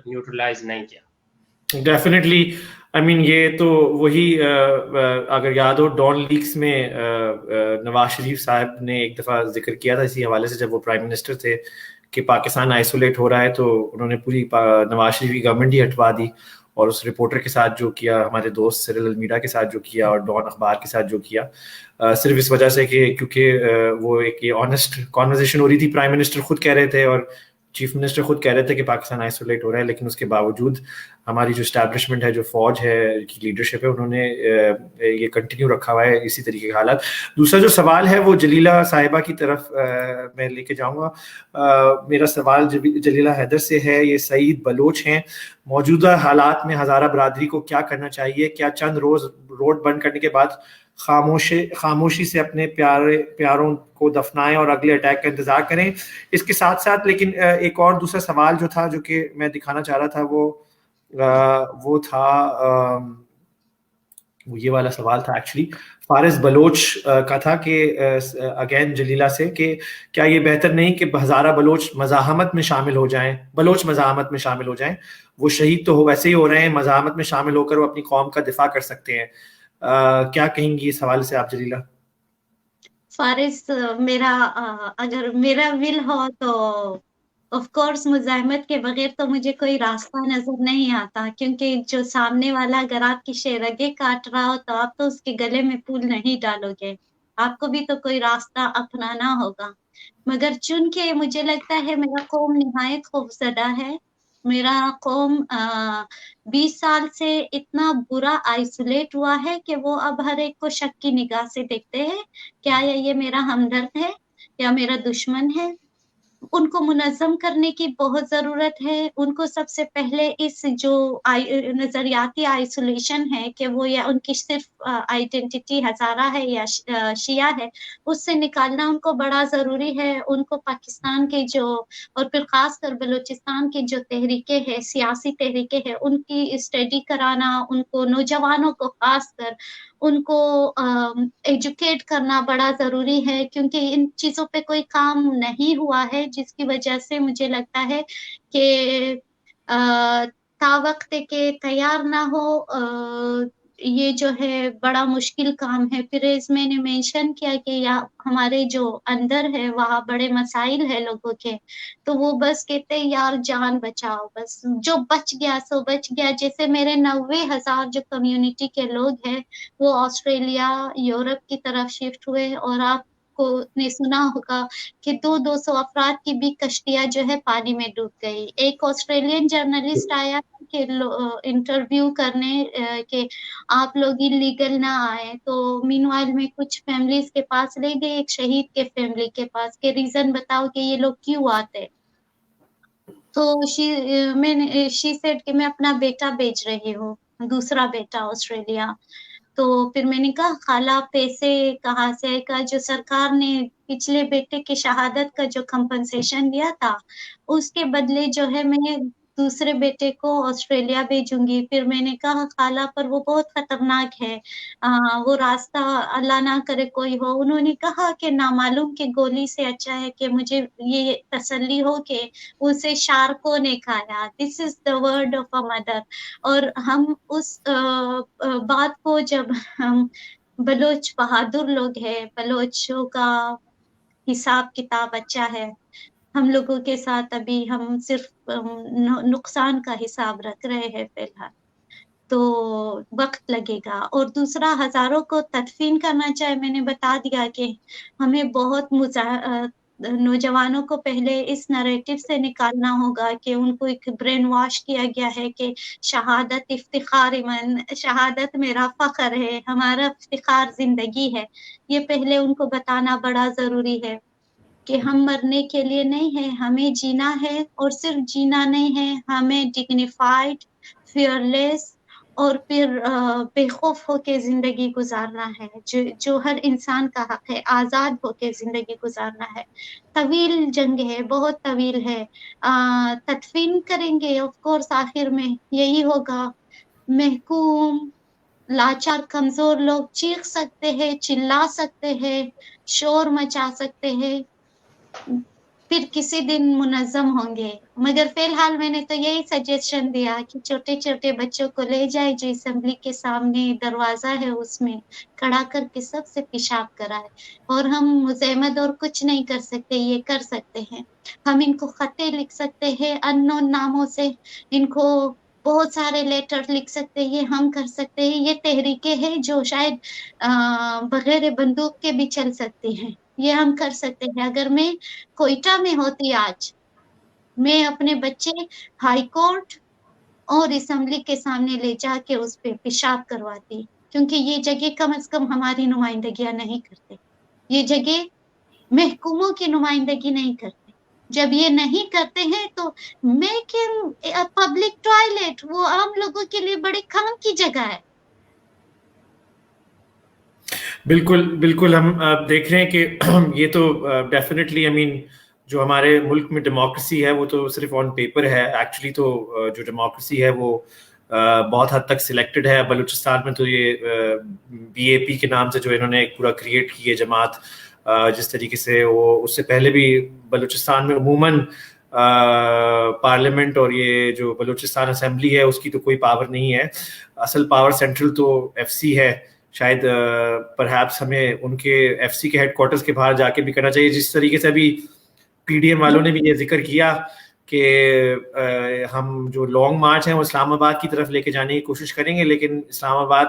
نیوٹرلائز نہیں کیا. ڈیفینیٹلی. آئی مین یہ تو وہی اگر یاد ہو ڈان لیکس میں نواز شریف صاحب نے ایک دفعہ ذکر کیا تھا اسی حوالے سے، جب وہ پرائم منسٹر تھے، کہ پاکستان آئسولیٹ ہو رہا ہے، تو انہوں نے پوری نواز شریف کی گورنمنٹ ہی ہٹوا دی، اور اس رپورٹر کے ساتھ جو کیا، ہمارے دوست سرل المیڈا کے ساتھ جو کیا، اور ڈان اخبار کے ساتھ جو کیا، صرف اس وجہ سے کہ کیونکہ وہ ایک یہ آنیسٹ کانورزیشن ہو رہی تھی. پرائم منسٹر خود کہہ رہے تھے اور چیف منسٹر خود کہہ رہے تھے کہ پاکستان آئسولیٹ ہو رہا ہے، لیکن اس کے باوجود ہماری جو اسٹیبلشمنٹ ہے، جو فوج ہے کی لیڈرشپ ہے، انہوں نے یہ کنٹینیو رکھا ہوا ہے اسی طریقے کے حالات. دوسرا جو سوال ہے وہ جلیلہ صاحبہ کی طرف میں لے کے جاؤں گا. میرا سوال جلیلہ حیدر سے ہے. یہ سعید بلوچ ہیں. موجودہ حالات میں ہزارہ برادری کو کیا کرنا چاہیے؟ کیا چند روز روڈ بند کرنے کے بعد خاموشی سے اپنے پیاروں کو دفنائیں اور اگلے اٹیک کا انتظار کریں؟ اس کے ساتھ ساتھ لیکن ایک اور دوسرا سوال جو تھا، جو کہ میں دکھانا چاہ رہا تھا، وہ تھا یہ والا سوال تھا ایکچولی فارس بلوچ کا تھا، کہ اگین جلیلہ سے، کہ کیا یہ بہتر نہیں کہ ہزارہ بلوچ مزاحمت میں شامل ہو جائیں؟ وہ شہید تو ویسے ہی ہو رہے ہیں، مزاحمت میں شامل ہو کر وہ اپنی قوم کا دفاع کر سکتے ہیں. کیا کہیں گی اس حوالے سے آپ جلیلہ؟ فارس میرا اگر میرا ول ہو تو آف کورس مزاحمت کے بغیر تو مجھے کوئی راستہ نظر نہیں آتا، کیونکہ جو سامنے والا اگر آپ کی شیرگے کاٹ رہا ہو تو آپ تو اس کے گلے میں پھول نہیں ڈالو گے، آپ کو بھی تو کوئی راستہ اپنانا ہوگا. مگر چون کے مجھے لگتا ہے میرا قوم نہایت خوفزدہ ہے. میرا قوم 20 سال سے اتنا برا آئسولیٹ ہوا ہے کہ وہ اب ہر ایک کو شک کی نگاہ سے دیکھتے ہیں، کیا یہ میرا ہمدرد ہے یا میرا دشمن ہے. ان کو منظم کرنے کی بہت ضرورت ہے. ان کو سب سے پہلے اس جو نظریاتی آئسولیشن ہے کہ وہ یا ان کی صرف آئیڈینٹی ہزارہ ہے یا شیعہ ہے، اس سے نکالنا ان کو بڑا ضروری ہے. ان کو پاکستان کے جو اور پھر خاص کر بلوچستان کی جو تحریکیں ہیں، سیاسی تحریکیں ہیں، ان کی اسٹڈی کرانا، ان کو نوجوانوں کو خاص کر ان کو ایجوکیٹ کرنا بڑا ضروری ہے، کیونکہ ان چیزوں پہ کوئی کام نہیں ہوا ہے، جس کی وجہ سے مجھے لگتا ہے کہ تا وقت کے تیار نہ ہو یہ جو ہے بڑا مشکل کام ہے. پھر اس میں نے مینشن کیا کہ ہمارے جو اندر ہے وہاں بڑے مسائل ہے لوگوں کے، تو وہ بس کہتے ہیں یار جان بچاؤ، بس جو بچ گیا سو بچ گیا. جیسے میرے 90,000 جو کمیونٹی کے لوگ ہیں وہ آسٹریلیا، یورپ کی طرف شفٹ ہوئے، اور آپ کو نے سنا ہوگا کہ 200 افراد کی بھی کشتیاں جو ہے پانی میں ڈوب گئی. ایک آسٹریلین جرنلسٹ آیا کہ انٹرویو کرنے کہ آپ لوگ لیگل نہ آئے، تو مین وائل میں کچھ فیملیز کے پاس لے گئے، ایک شہید کے فیملی کے پاس، کہ ریزن بتاؤ کہ یہ لوگ کیوں آتے. تو شی سیڈ کہ میں اپنا بیٹا بھیج رہی ہوں، دوسرا بیٹا آسٹریلیا. تو پھر میں نے کہا خالہ پیسے کہاں سے آئے گا؟ جو سرکار نے پچھلے بیٹے کی شہادت کا جو کمپنسیشن دیا تھا اس کے بدلے جو ہے میں دوسرے بیٹے کو آسٹریلیا بھیجوں گی. پھر میں نے کہا خالہ پر وہ بہت خطرناک ہے، وہ راستہ اللہ نہ کرے کوئی ہو. انہوں نے کہا کہ نامعلوم کی گولی سے اچھا ہے کہ مجھے یہ تسلی ہو کہ اسے شارکوں نے کھایا. This is the word of a mother. اور ہم اس بات کو جب ہم بلوچ بہادر لوگ ہیں، بلوچوں کا حساب کتاب اچھا ہے، ہم لوگوں کے ساتھ ابھی ہم صرف نقصان کا حساب رکھ رہے ہیں فی الحال، تو وقت لگے گا. اور دوسرا ہزاروں کو تدفین کرنا چاہے، میں نے بتا دیا کہ ہمیں بہت نوجوانوں کو پہلے اس نریٹو سے نکالنا ہوگا کہ ان کو ایک برین واش کیا گیا ہے کہ شہادت افتخار من، شہادت میرا فخر ہے، ہمارا افتخار زندگی ہے. یہ پہلے ان کو بتانا بڑا ضروری ہے کہ ہم مرنے کے لیے نہیں ہے، ہمیں جینا ہے. اور صرف جینا نہیں ہے، ہمیں ڈگنیفائڈ، فیئرلیس اور پھر بے خوف ہو کے زندگی گزارنا ہے، جو ہر انسان کا حق ہے، آزاد ہو کے زندگی گزارنا ہے. طویل جنگ ہے، بہت طویل ہے. تدفین کریں گے آف کورس، آخر میں یہی ہوگا. محکوم، لاچار، کمزور لوگ چیخ سکتے ہیں، چلا سکتے ہیں، شور مچا سکتے ہیں، پھر کسی دن منظم ہوں گے. مگر فی الحال میں نے تو یہی سجیشن دیا کہ چھوٹے چھوٹے بچوں کو لے جائے، جو اسمبلی کے سامنے دروازہ ہے اس میں کھڑا کر کے سب سے پیشاب کرائے. اور ہم مزاحمت اور کچھ نہیں کر سکتے، یہ کر سکتے ہیں ہم ان کو خطیں لکھ سکتے ہیں اننون ناموں سے، ان کو بہت سارے لیٹر لکھ سکتے ہیں، یہ ہم کر سکتے ہیں. یہ تحریکیں ہیں جو شاید بغیر بندوق کے بھی چل سکتی ہیں، یہ ہم کر سکتے ہیں. اگر میں کوئٹہ میں ہوتی آج، میں اپنے بچے ہائی کورٹ اور اسمبلی کے سامنے لے جا کے اس پہ پیشاب کرواتی، کیونکہ یہ جگہ کم از کم ہماری نمائندگیاں نہیں کرتے، یہ جگہ محکوموں کی نمائندگی نہیں کرتے. جب یہ نہیں کرتے ہیں تو میک پبلک ٹوائلٹ، وہ عام لوگوں کے لیے بڑے کام کی جگہ ہے. بالکل بالکل. ہم دیکھ رہے ہیں کہ یہ تو ڈیفینیٹلی جو ہمارے ملک میں ڈیموکریسی ہے وہ تو صرف آن پیپر ہے. ایکچولی تو جو ڈیموکریسی ہے وہ بہت حد تک سلیکٹڈ ہے. بلوچستان میں تو یہ BAP کے نام سے جو انہوں نے ایک پورا کریٹ کی ہے جماعت، جس طریقے سے وہ اس سے پہلے بھی بلوچستان میں عموماً پارلیمنٹ اور یہ جو بلوچستان اسمبلی ہے اس کی تو کوئی پاور نہیں ہے. اصل پاور سینٹرل تو FC ہے شاید پرہیپس ہمیں ان کے ایف سی کے ہیڈ کوارٹرز کے باہر جا کے بھی کرنا چاہیے, جس طریقے سے ابھی پی ڈی ایم والوں نے بھی یہ ذکر کیا کہ ہم جو لانگ مارچ ہیں وہ اسلام آباد کی طرف لے کے جانے کی کوشش کریں گے, لیکن اسلام آباد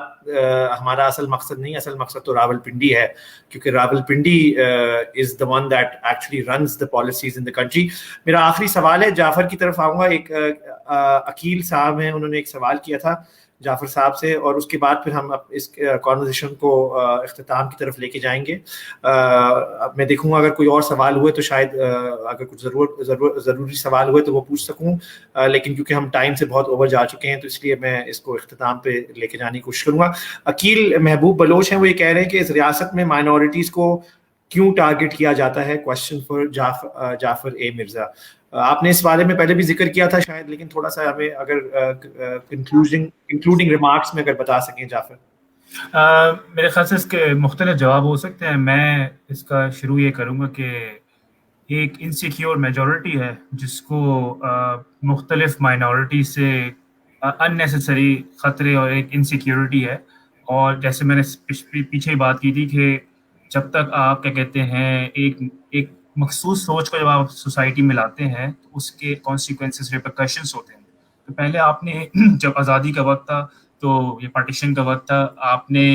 ہمارا اصل مقصد نہیں, اصل مقصد تو راول پنڈی ہے, کیونکہ Rawalpindi is the one that actually runs the policies in the country. میرا آخری سوال ہے, جعفر کی طرف آؤں گا. ایک عقیل صاحب ہیں, انہوں نے ایک سوال کیا تھا جعفر صاحب سے, اور اس کے بعد پھر ہم اس کانورسیشن کو اختتام کی طرف لے کے جائیں گے. میں دیکھوں گا اگر کوئی اور سوال ہوئے تو شاید اگر کچھ ضروری سوال ہوئے تو وہ پوچھ سکوں, لیکن کیونکہ ہم ٹائم سے بہت اوور جا چکے ہیں تو اس لیے میں اس کو اختتام پہ لے کے جانے کی کوشش کروں گا. عقیل محبوب بلوچ ہیں, وہ یہ کہہ رہے ہیں کہ اس ریاست میں مائنورٹیز کو کیوں ٹارگٹ کیا جاتا ہے, کوشچن فار جعفر اے مرزا. آپ نے اس بارے میں پہلے بھی ذکر کیا تھا شاید, لیکن تھوڑا سا ہمیں اگر انکلوڈنگ ریمارکس میں اگر بتا سکیں جعفر. میرے خیال سے اس کے مختلف جواب ہو سکتے ہیں. میں اس کا شروع یہ کروں گا کہ ایک انسیکیور میجورٹی ہے جس کو مختلف مائنورٹی سے اننیسیسری خطرے اور ایک انسیکیورٹی ہے, اور جیسے میں نے پیچھے بات کی تھی کہ جب تک آپ کیا کہتے ہیں ایک مخصوص سوچ کو جب آپ سوسائٹی میں لاتے ہیں تو اس کے کانسیکوینسز ریپرکشنس ہوتے ہیں. تو پہلے آپ نے جب آزادی کا وقت تھا تو یہ پارٹیشن کا وقت تھا, آپ نے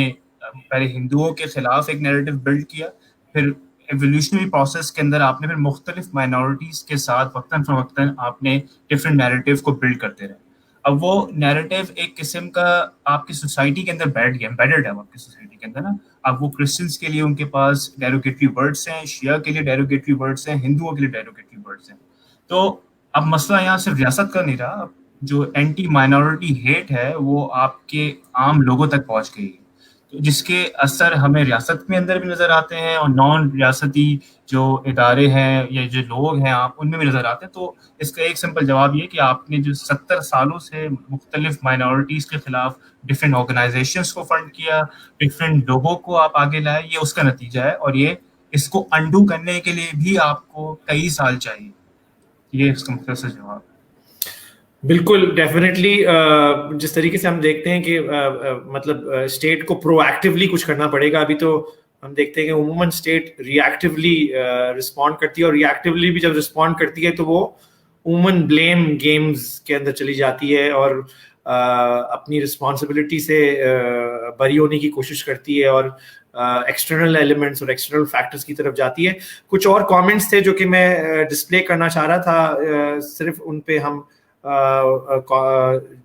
پہلے ہندوؤں کے خلاف ایک نیریٹو بلڈ کیا, پھر ایولیوشنری پروسیس کے اندر آپ نے پھر مختلف مائنورٹیز کے ساتھ وقتاً فوقتاً آپ نے ڈفرینٹ نیریٹیو کو بلڈ کرتے رہے. اب وہ نیریٹیو ایک قسم کا آپ کی سوسائٹی کے اندر بیٹھ گیا, امبیڈڈ ہے آپ کی سوسائٹی کے اندر نا. اب وہ کرسچنس کے لیے ان کے پاس ڈیروگیٹری ورڈس ہیں, شیعہ کے لیے ڈیروگیٹری ورڈس ہیں, ہندوؤں کے لیے ڈیروگیٹری ورڈس ہیں. تو اب مسئلہ یہاں صرف ریاست کا نہیں رہا, جو اینٹی مائنورٹی ہیٹ ہے وہ آپ کے عام لوگوں تک پہنچ گئی, جس کے اثر ہمیں ریاست میں اندر بھی نظر آتے ہیں اور نان ریاستی جو ادارے ہیں یا جو لوگ ہیں آپ ان میں بھی نظر آتے ہیں. تو اس کا ایک سمپل جواب یہ کہ آپ نے جو 70 سالوں سے مختلف مائنورٹیز کے خلاف ڈفرینٹ آرگنائزیشنس کو فنڈ کیا, ڈفرینٹ لوگوں کو آپ آگے لائے, یہ اس کا نتیجہ ہے, اور یہ اس کو انڈو کرنے کے لیے بھی آپ کو کئی سال چاہیے. یہ اس کا مختصر جواب. بالکل ڈیفینیٹلی. جس طریقے سے ہم دیکھتے ہیں کہ مطلب اسٹیٹ کو پرو ایکٹیولی کچھ کرنا پڑے گا. ابھی تو ہم دیکھتے ہیں کہ عموماً اسٹیٹ ری ایکٹیولی رسپونڈ کرتی ہے, اور ری ایکٹیولی بھی جب رسپونڈ کرتی ہے تو وہ عموماً بلیم گیمز کے اندر چلی جاتی ہے اور اپنی رسپانسبلٹی سے بری ہونے کی کوشش کرتی ہے اور ایکسٹرنل ایلیمنٹس اور ایکسٹرنل فیکٹرز کی طرف جاتی ہے. کچھ اور کامنٹس تھے جو کہ میں ڈسپلے کرنا چاہ رہا تھا, صرف ان پہ ہم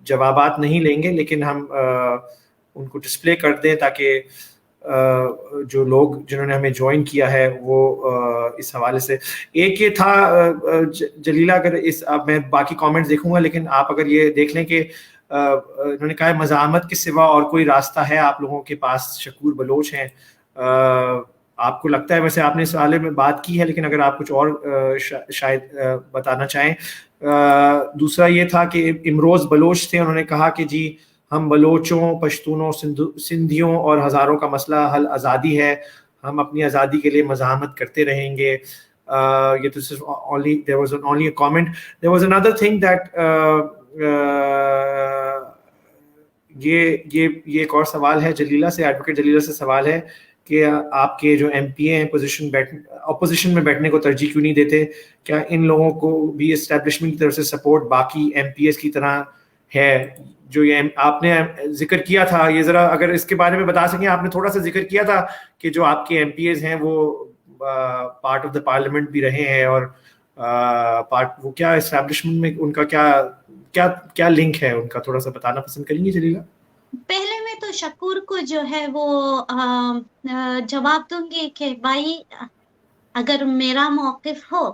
جوابات نہیں لیں گے, لیکن ہم ان کو ڈسپلے کر دیں تاکہ جو لوگ جنہوں نے ہمیں جوائن کیا ہے وہ اس حوالے سے. ایک یہ تھا جلیلہ, اگر اس اب میں باقی کامنٹس دیکھوں گا, لیکن آپ اگر یہ دیکھ لیں کہ انہوں نے کہا مزاحمت کے سوا اور کوئی راستہ ہے آپ لوگوں کے پاس. شکور بلوچ ہیں, آپ کو لگتا ہے, ویسے آپ نے اس حوالے میں بات کی ہے, لیکن اگر آپ کچھ اور شاید بتانا چاہیں. دوسرا یہ تھا کہ امروز بلوچ تھے, انہوں نے کہا کہ جی ہم بلوچوں, پشتونوں, سندھیوں اور ہزاروں کا مسئلہ حل آزادی ہے, ہم اپنی آزادی کے لیے مزاحمت کرتے رہیں گے. یہ تو صرف there was only a comment. There was another thing that یہ ایک اور سوال ہے جلیلہ سے, ایڈوکیٹ جلیلہ سے سوال ہے کہ آپ کے جو ایم پی اے ہیں اپوزیشن میں بیٹھنے کو ترجیح کیوں نہیں دیتے؟ کیا ان لوگوں کو بھی اسٹیبلشمنٹ کی طرف سے سپورٹ باقی ایم پی ایس کی طرح ہے؟ جو یہ آپ نے ذکر کیا تھا, یہ ذرا اگر اس کے بارے میں بتا سکیں. آپ نے تھوڑا سا ذکر کیا تھا کہ جو آپ کے ایم پی ایز ہیں وہ پارٹ آف دا پارلیمنٹ بھی رہے ہیں, اور وہ کیا اسٹیبلشمنٹ میں ان کا کیا لنک ہے ان کا, تھوڑا سا بتانا پسند کریں گے جلیلہ؟ پہلے میں تو شکور کو جو ہے وہ جواب دوں گی کہ بھائی اگر میرا موقف ہو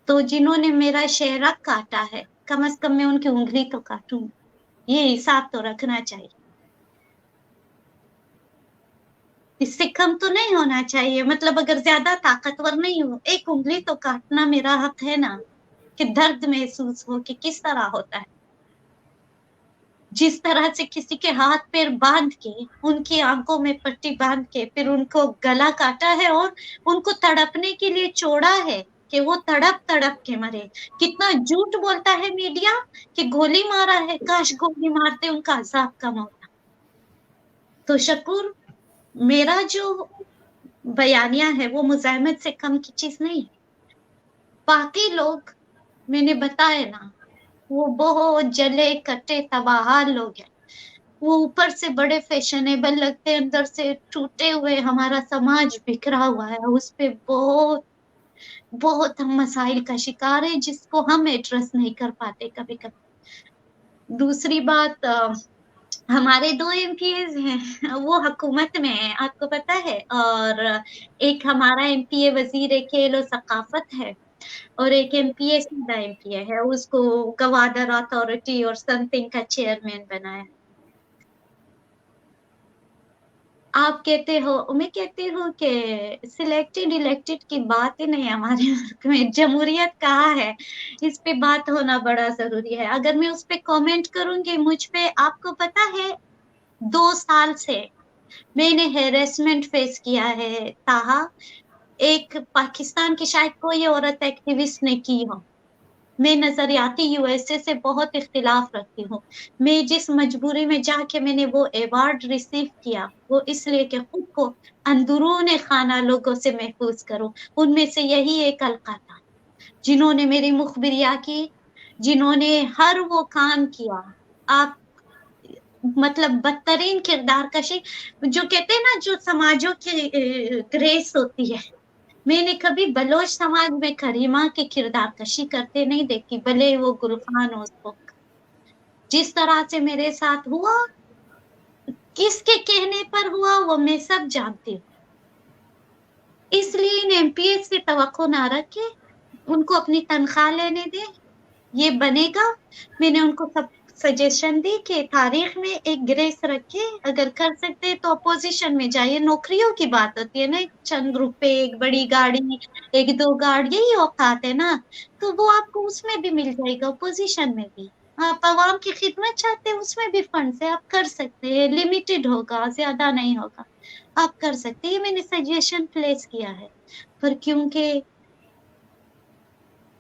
تو جنہوں نے میرا چہرہ کاٹا ہے کم از کم میں ان کی انگلی تو کاٹوں, یہ حساب تو رکھنا چاہیے. اس سے کم تو نہیں ہونا چاہیے. مطلب اگر زیادہ طاقتور نہیں ہو, ایک انگلی تو کاٹنا میرا حق ہے نا, کہ درد محسوس ہو کہ کس طرح ہوتا ہے. جس طرح سے کسی کے ہاتھ پیر باندھ کے, ان کی آنکھوں میں پٹی باندھ کے پھر ان کو گلا کاٹا ہے اور ان کو تڑپنے کے لیے چھوڑا ہے کہ وہ تڑپ کے مرے. کتنا جھوٹ بولتا ہے میڈیا کہ گولی مارا ہے, کاش گولی مارتے ان کا عذاب کم ہوتا. تو شکور میرا جو بیانیہ ہے وہ مزاحمت سے کم کی چیز نہیں ہے. باقی لوگ میں نے بتایا نا وہ بہت جلے کٹے تباہ لوگ ہیں. وہ اوپر سے بڑے فیشنیبل لگتے ہیں, اندر سے ٹوٹے ہوئے. ہمارا سماج بکھرا ہوا ہے, اس پہ بہت ہم مسائل کا شکار ہے جس کو ہم ایڈریس نہیں کر پاتے کبھی کبھی. دوسری بات, ہمارے 2 MPs ہیں وہ حکومت میں ہیں, آپ کو پتا ہے, اور ایک ہمارا MPA وزیر کھیل و ثقافت ہے, اور ایک MPA سیدھا MPA ہے, اس کو گوادر اتھارٹی اور سم تھنگ کا چیئرمین بنایا. آپ کہتے ہو, میں کہتی ہوں کہ سلیکٹڈ الیکٹڈ کی بات ہی نہیں ہمارے ملک میں. جمہوریت کہاں ہے, اس پہ بات ہونا بڑا ضروری ہے. اگر میں اس پہ کامنٹ کروں گی, مجھ پہ, آپ کو پتا ہے 2 سال سے میں نے ہیرسمنٹ فیس کیا ہے تاہا. ایک پاکستان کی شاید کوئی عورت ایکٹیوسٹ نے کی ہو. میں نظریاتی USA سے بہت اختلاف رکھتی ہوں. میں جس مجبوری میں جا کے میں نے وہ ایوارڈ ریسیو کیا وہ اس لیے کہ خود کو اندرون خانہ لوگوں سے محفوظ کروں. ان میں سے یہی ایک حلقہ تھا جنہوں نے میری مخبریاں کی, جنہوں نے ہر وہ کام کیا. آپ مطلب بدترین کردار کشی جو کہتے ہیں نا, جو سماجوں کی گریس ہوتی ہے, میں نے کبھی بلوچ سماج میں کریمہ کی کردار کشی کرتے نہیں دیکھی, بھلے وہ گلخان ہو. اس کو جس طرح سے میرے ساتھ ہوا, کس کے کہنے پر ہوا, وہ میں سب جانتی ہوں. اس لیے ان MPs سے توقع نہ رکھے, ان کو اپنی تنخواہ لینے دیں, یہ بنے گا. میں نے ان کو سب سجیشن دی کہ تاریخ میں ایک گریس رکھے, اگر کر سکتے تو اپوزیشن میں جائیے. نوکریوں کی بات ہوتی ہے نا, چند روپے, ایک بڑی گاڑی, 1-2 گاڑی, یہی اوقات ہے نا, تو وہ آپ کو اس میں بھی مل جائے گا, اپوزیشن میں بھی. آپ عوام کی خدمت چاہتے ہیں, اس میں بھی فنڈز ہے, آپ کر سکتے ہیں. لمیٹڈ ہوگا, زیادہ نہیں ہوگا, آپ کر سکتے ہیں. یہ میں نے سجیشن پلیس کیا ہے. پر کیونکہ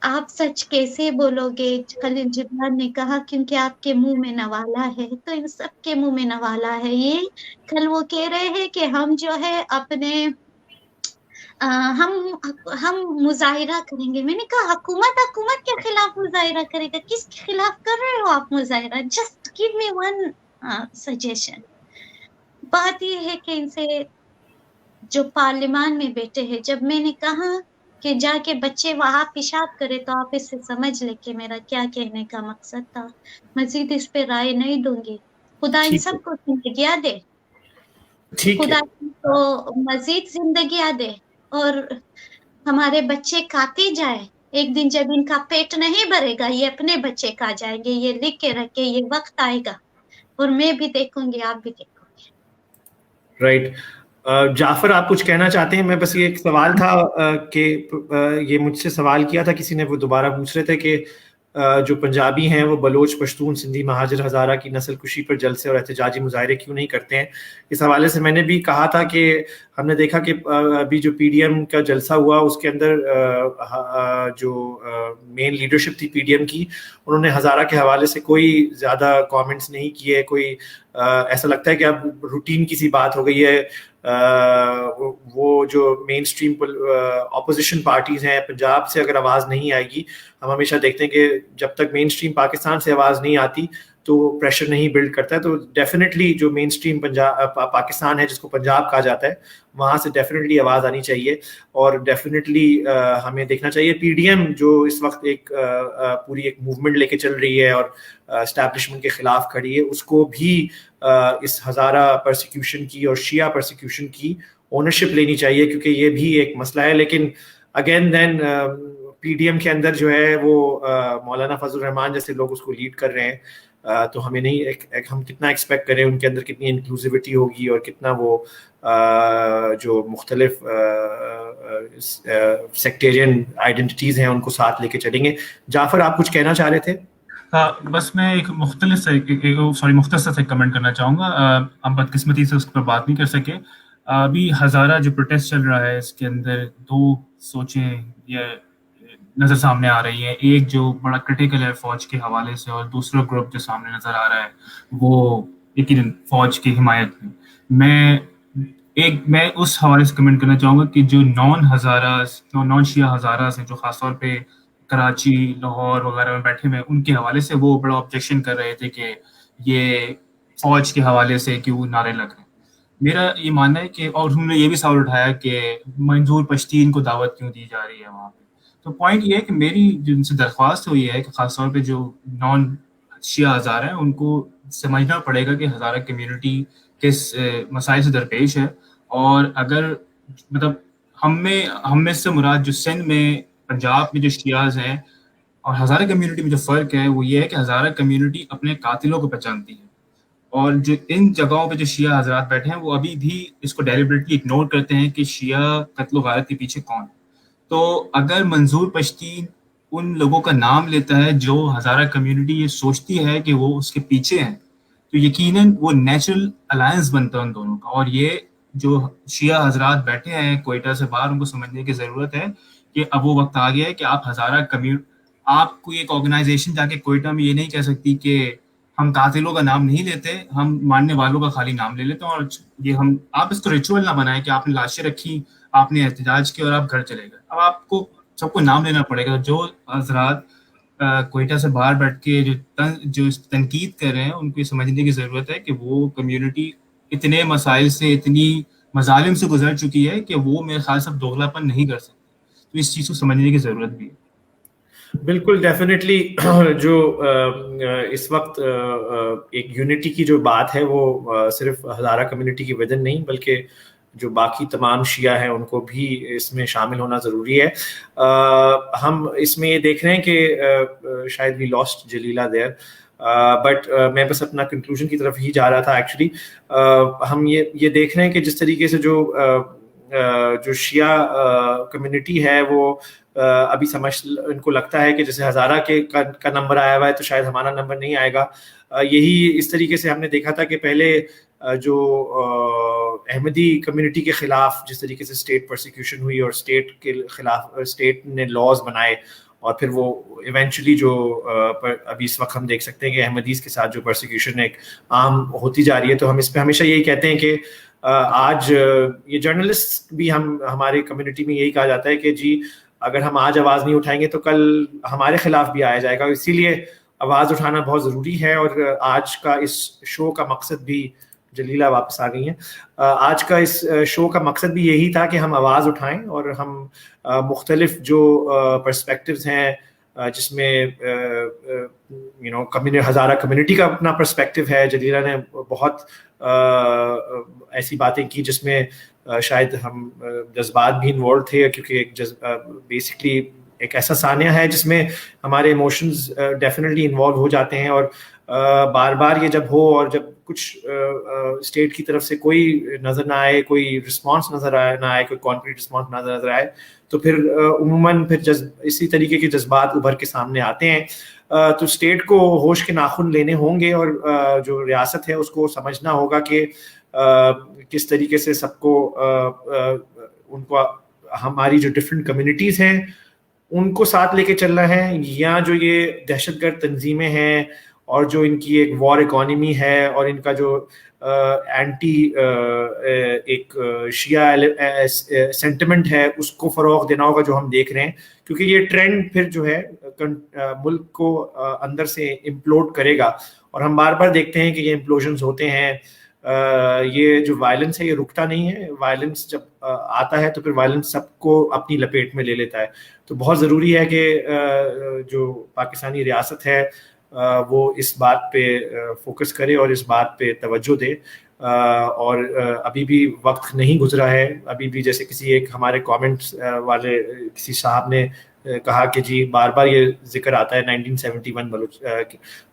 آپ سچ کیسے بولو گے, خلیل جبران نے کہا کیونکہ آپ کے منہ میں نوالا ہے, تو ان سب کے منہ میں نوالا ہے. یہ کل وہ کہہ رہے ہیں کہ ہم جو ہے اپنے ہم مظاہرہ کریں گے. میں نے کہا حکومت کے خلاف مظاہرہ کرے گا. کس کے خلاف کر رہے ہو آپ مظاہرہ؟ جسٹ گیو می ون سجیشن. بات یہ ہے کہ ان سے جو پارلیمان میں بیٹھے ہیں, جب میں نے کہا کہ جا کے بچے وہاں پیشاب کرے تو آپ اس سے سمجھ لے کہ میرا کیا کہنے کا مقصد تھا. مزید اس پہ رائے نہیں دوں گی. خدا ان سب کو زندگیاں دے, خدا کو مزید زندگیاں دے, اور ہمارے بچے کھاتے جائے. ایک دن جب ان کا پیٹ نہیں بھرے گا, یہ اپنے بچے کھا جائیں گے. یہ لکھ کے رکھے, یہ وقت آئے گا اور میں بھی دیکھوں گی, آپ بھی دیکھو گے. رائٹ. جعفر, آپ کچھ کہنا چاہتے ہیں؟ میں بس یہ ایک سوال تھا کہ یہ مجھ سے سوال کیا تھا کسی نے, وہ دوبارہ پوچھ رہے تھے کہ جو پنجابی ہیں وہ بلوچ, پشتون, سندھی, مہاجر, ہزارہ کی نسل کشی پر جلسے اور احتجاجی مظاہرے کیوں نہیں کرتے ہیں. اس حوالے سے میں نے بھی کہا تھا کہ ہم نے دیکھا کہ ابھی جو PDM کا جلسہ ہوا اس کے اندر جو مین لیڈرشپ تھی PDM کی, انہوں نے ہزارہ کے حوالے سے کوئی زیادہ کامنٹس نہیں کیے. کوئی ایسا لگتا ہے کہ اب روٹین کی سی بات ہو گئی ہے. وہ جو مین اسٹریم اپوزیشن پارٹیز ہیں, پنجاب سے اگر آواز نہیں آئے گی, ہم ہمیشہ دیکھتے ہیں کہ جب تک مین اسٹریم پاکستان سے آواز نہیں آتی تو پریشر نہیں بلڈ کرتا ہے. تو ڈیفینیٹلی جو مین اسٹریم پاکستان ہے, جس کو پنجاب کہا جاتا ہے, وہاں سے ڈیفینیٹلی آواز آنی چاہیے. اور ڈیفینیٹلی ہمیں دیکھنا چاہیے PDM جو اس وقت ایک پوری ایک موومنٹ لے کے چل رہی ہے اور اسٹیبلشمنٹ کے خلاف کھڑی ہے, اس کو بھی اس ہزارہ پرسیکیوشن کی اور شیعہ پرسیکیوشن کی اونرشپ لینی چاہیے, کیونکہ یہ بھی ایک مسئلہ ہے. لیکن اگین دین PDM کے اندر جو ہے وہ مولانا فضل الرحمان جیسے لوگ اس کو لیڈ کر رہے ہیں, تو ہمیں نہیں, ہم کتنا ایکسپیکٹ کریں ان کے اندر کتنی انکلوسیوٹی ہوگی اور کتنا وہ جو مختلف سیکٹیرین آئیڈینٹیز ہیں ان کو ساتھ لے کے چلیں گے. جعفر, آپ کچھ کہنا چاہ رہے تھے؟ بس میں ایک مختصر سے کمنٹ کرنا چاہوں گا. ہم بدقسمتی سے اس پر بات نہیں کر سکے. ابھی ہزارہ جو پروٹیسٹ چل رہا ہے, اس کے اندر 2 سوچیں یہ نظر سامنے آ رہی ہیں. ایک جو بڑا کرٹیکل ہے فوج کے حوالے سے, اور دوسرا گروپ جو سامنے نظر آ رہا ہے وہ یقیناً فوج کی حمایت میں. میں اس حوالے سے کمنٹ کرنا چاہوں گا کہ جو نان شیعہ ہزاراز ہیں جو خاص طور پہ کراچی، لاہور وغیرہ میں بیٹھے ہوئے ہیں، ان کے حوالے سے وہ بڑا آبجیکشن کر رہے تھے کہ یہ فوج کے حوالے سے کیوں نعرے لگ رہے ہیں. میرا یہ ماننا ہے کہ، اور انہوں نے یہ بھی سوال اٹھایا کہ منظور پشتین کو دعوت کیوں دی جا رہی ہے وہاں پہ. تو پوائنٹ یہ ہے کہ میری جو ان سے درخواست ہے وہ یہ ہے کہ خاص طور پہ جو نان شیعہ ہزارہ ہیں ان کو سمجھنا پڑے گا کہ ہزارہ کمیونٹی کس مسائل سے درپیش ہے. اور اگر مطلب ہم میں سے مراد جو سندھ میں، پنجاب میں جو شیعہز ہیں اور ہزارہ کمیونٹی میں جو فرق ہے وہ یہ ہے کہ ہزارہ کمیونٹی اپنے قاتلوں کو پہچانتی ہے، اور جو ان جگہوں پہ جو شیعہ حضرات بیٹھے ہیں وہ ابھی بھی اس کو ڈیلیبریٹلی اگنور کرتے ہیں کہ شیعہ قتل و غارت کے پیچھے کون. تو اگر منظور پشتین ان لوگوں کا نام لیتا ہے جو ہزارہ کمیونٹی یہ سوچتی ہے کہ وہ اس کے پیچھے ہیں، تو یقیناً وہ نیچرل الائنس بنتا ہے ان دونوں کا. اور یہ جو شیعہ حضرات بیٹھے ہیں کوئٹہ سے باہر، ان کو سمجھنے کی ضرورت ہے کہ اب وہ وقت آ گیا ہے کہ آپ کوئی ایک آرگنائزیشن جا کے کوئٹہ میں یہ نہیں کہہ سکتی کہ ہم قاتلوں کا نام نہیں لیتے، ہم ماننے والوں کا خالی نام لے لیتے ہیں. اور یہ آپ اس کو ریچول نہ بنائیں کہ آپ نے لاشیں رکھی، آپ نے احتجاج کیا اور آپ گھر چلے گئے. اب آپ کو سب کو نام لینا پڑے گا. جو حضرات کوئٹہ سے باہر بیٹھ کے جو تنقید کر رہے ہیں ان کو یہ سمجھنے کی ضرورت ہے کہ وہ کمیونٹی اتنے مسائل سے، اتنی مظالم سے گزر چکی ہے کہ وہ میرے خیال سے دوغلا پن نہیں کر سکتے. تو اس چیز کو سمجھنے کی ضرورت بھی ہے. بالکل ڈیفینیٹلی. جو اس وقت ایک یونٹی کی جو بات ہے وہ صرف ہزارہ کمیونٹی کی وجہ نہیں، بلکہ جو باقی تمام شیعہ ہیں ان کو بھی اس میں شامل ہونا ضروری ہے. ہم اس میں یہ دیکھ رہے ہیں کہ شاید وی لاسٹ جلیلہ دیر، بٹ میں بس اپنا کنکلوژن کی طرف ہی جا رہا تھا. ایکچولی ہم یہ دیکھ رہے ہیں کہ جس طریقے سے جو شیعہ کمیونٹی ہے وہ ابھی ان کو لگتا ہے کہ جیسے ہزارہ کا نمبر آیا ہوا ہے تو شاید ہمارا نمبر نہیں آئے گا. یہی اس طریقے سے ہم نے دیکھا تھا کہ پہلے جو احمدی کمیونٹی کے خلاف جس طریقے سے اسٹیٹ پرسیکیوشن ہوئی اور اسٹیٹ کے خلاف اسٹیٹ نے لاز بنائے، اور پھر وہ ایونچولی جو ابھی اس وقت ہم دیکھ سکتے ہیں کہ احمدیز کے ساتھ جو پرسیکیوشن ایک عام ہوتی جا رہی ہے. تو ہم اس پہ ہمیشہ یہی کہتے ہیں کہ آج یہ جرنلسٹ بھی ہماری کمیونٹی میں یہی کہا جاتا ہے کہ جی اگر ہم آج آواز نہیں اٹھائیں گے تو کل ہمارے خلاف بھی آیا جائے گا. اسی لیے آواز اٹھانا بہت ضروری ہے. اور آج کا اس شو کا مقصد بھی، جلیلہ واپس آ گئی ہیں، آج کا اس شو کا مقصد بھی یہی تھا کہ ہم آواز اٹھائیں اور ہم مختلف جو پرسپیکٹیوز ہیں جس میں ہزارہ کمیونٹی کا اپنا پرسپیکٹیو ہے. جلیلہ نے بہت ایسی باتیں کی جس میں شاید ہم جذبات بھی انوالو تھے، کیونکہ بیسکلی ایک ایسا ثانیہ ہے جس میں ہمارے ایموشنز ڈیفینیٹلی انوالو ہو جاتے ہیں. اور بار بار یہ جب ہو اور جب کچھ اسٹیٹ کی طرف سے کوئی نظر نہ آئے، کوئی رسپانس نہ آئے، کوئی کانکریٹ رسپانس نظر آئے، تو پھر عموماً پھر اسی طریقے کے جذبات ابھر کے سامنے آتے ہیں. تو اسٹیٹ کو ہوش کے ناخن لینے ہوں گے، اور جو ریاست ہے اس کو سمجھنا ہوگا کہ کس طریقے سے سب کو ان کو ہماری جو ڈفرینٹ کمیونٹیز ہیں ان کو ساتھ لے کے چلنا ہے، یا جو یہ دہشت گرد تنظیمیں ہیں اور جو ان کی ایک وار اکانومی ہے اور ان کا جو اینٹی ایک شیعہ سینٹیمنٹ ہے اس کو فروغ دینا ہوگا جو ہم دیکھ رہے ہیں. کیونکہ یہ ٹرینڈ پھر جو ہے ملک کو اندر سے امپلوڈ کرے گا. اور ہم بار بار دیکھتے ہیں کہ یہ امپلوژنز ہوتے ہیں. یہ جو وائلنس ہے یہ رکتا نہیں ہے. وائلنس جب آتا ہے تو پھر وائلنس سب کو اپنی لپیٹ میں لے لیتا ہے. تو بہت ضروری ہے کہ جو پاکستانی ریاست ہے وہ اس بات پہ فوکس کرے اور اس بات پہ توجہ دے. اور ابھی بھی وقت نہیں گزرا ہے. ابھی بھی جیسے کسی ایک ہمارے کامنٹس والے کسی صاحب نے کہا کہ جی بار بار یہ ذکر آتا ہے 1971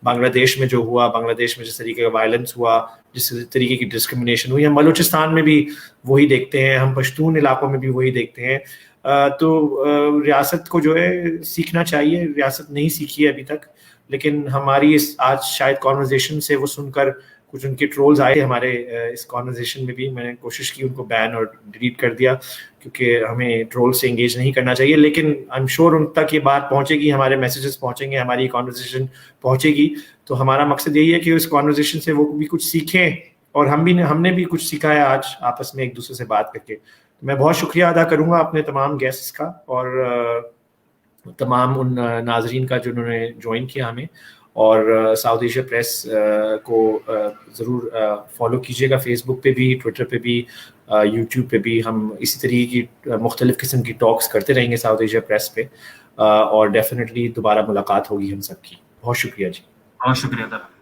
بنگلہ دیش میں جو ہوا، بنگلہ دیش میں جس طریقے کا وائلنس ہوا، جس طریقے کی ڈسکرمنیشن ہوئی، ہم بلوچستان میں بھی وہی دیکھتے ہیں، ہم پشتون علاقوں میں بھی وہی دیکھتے ہیں. تو ریاست کو جو ہے سیکھنا چاہیے. ریاست نہیں سیکھی ہے ابھی تک، لیکن ہماری اس آج شاید کانورزیشن سے وہ سن کر کچھ ان کے ٹرولز آئے ہمارے اس کانورزیشن میں بھی. میں نے کوشش کی ان کو بین اور ڈیلیٹ کر دیا کیونکہ ہمیں ٹرول سے انگیج نہیں کرنا چاہیے. لیکن آئی ایم شیور ان تک یہ بات پہنچے گی، ہمارے میسیجز پہنچیں گے، ہماری کانورزیشن پہنچے گی. تو ہمارا مقصد یہی ہے کہ اس کانورزیشن سے وہ بھی کچھ سیکھیں اور ہم نے بھی کچھ سیکھا ہے آج آپس میں ایک دوسرے سے بات کر کے. میں بہت شکریہ ادا کروں گا اپنے تمام گیسٹس کا اور تمام ان ناظرین کا جنہوں نے جوائن کیا ہمیں. اور ساؤتھ ایشیا پریس کو ضرور فالو کیجیے گا، فیس بک پہ بھی، ٹویٹر پہ بھی، یوٹیوب پہ بھی. ہم اسی طریقے کی مختلف قسم کی ٹاکس کرتے رہیں گے ساؤتھ ایشیا پریس پہ، اور ڈیفینیٹلی دوبارہ ملاقات ہوگی ہم سب کی. بہت شکریہ جی. بہت شکریہ.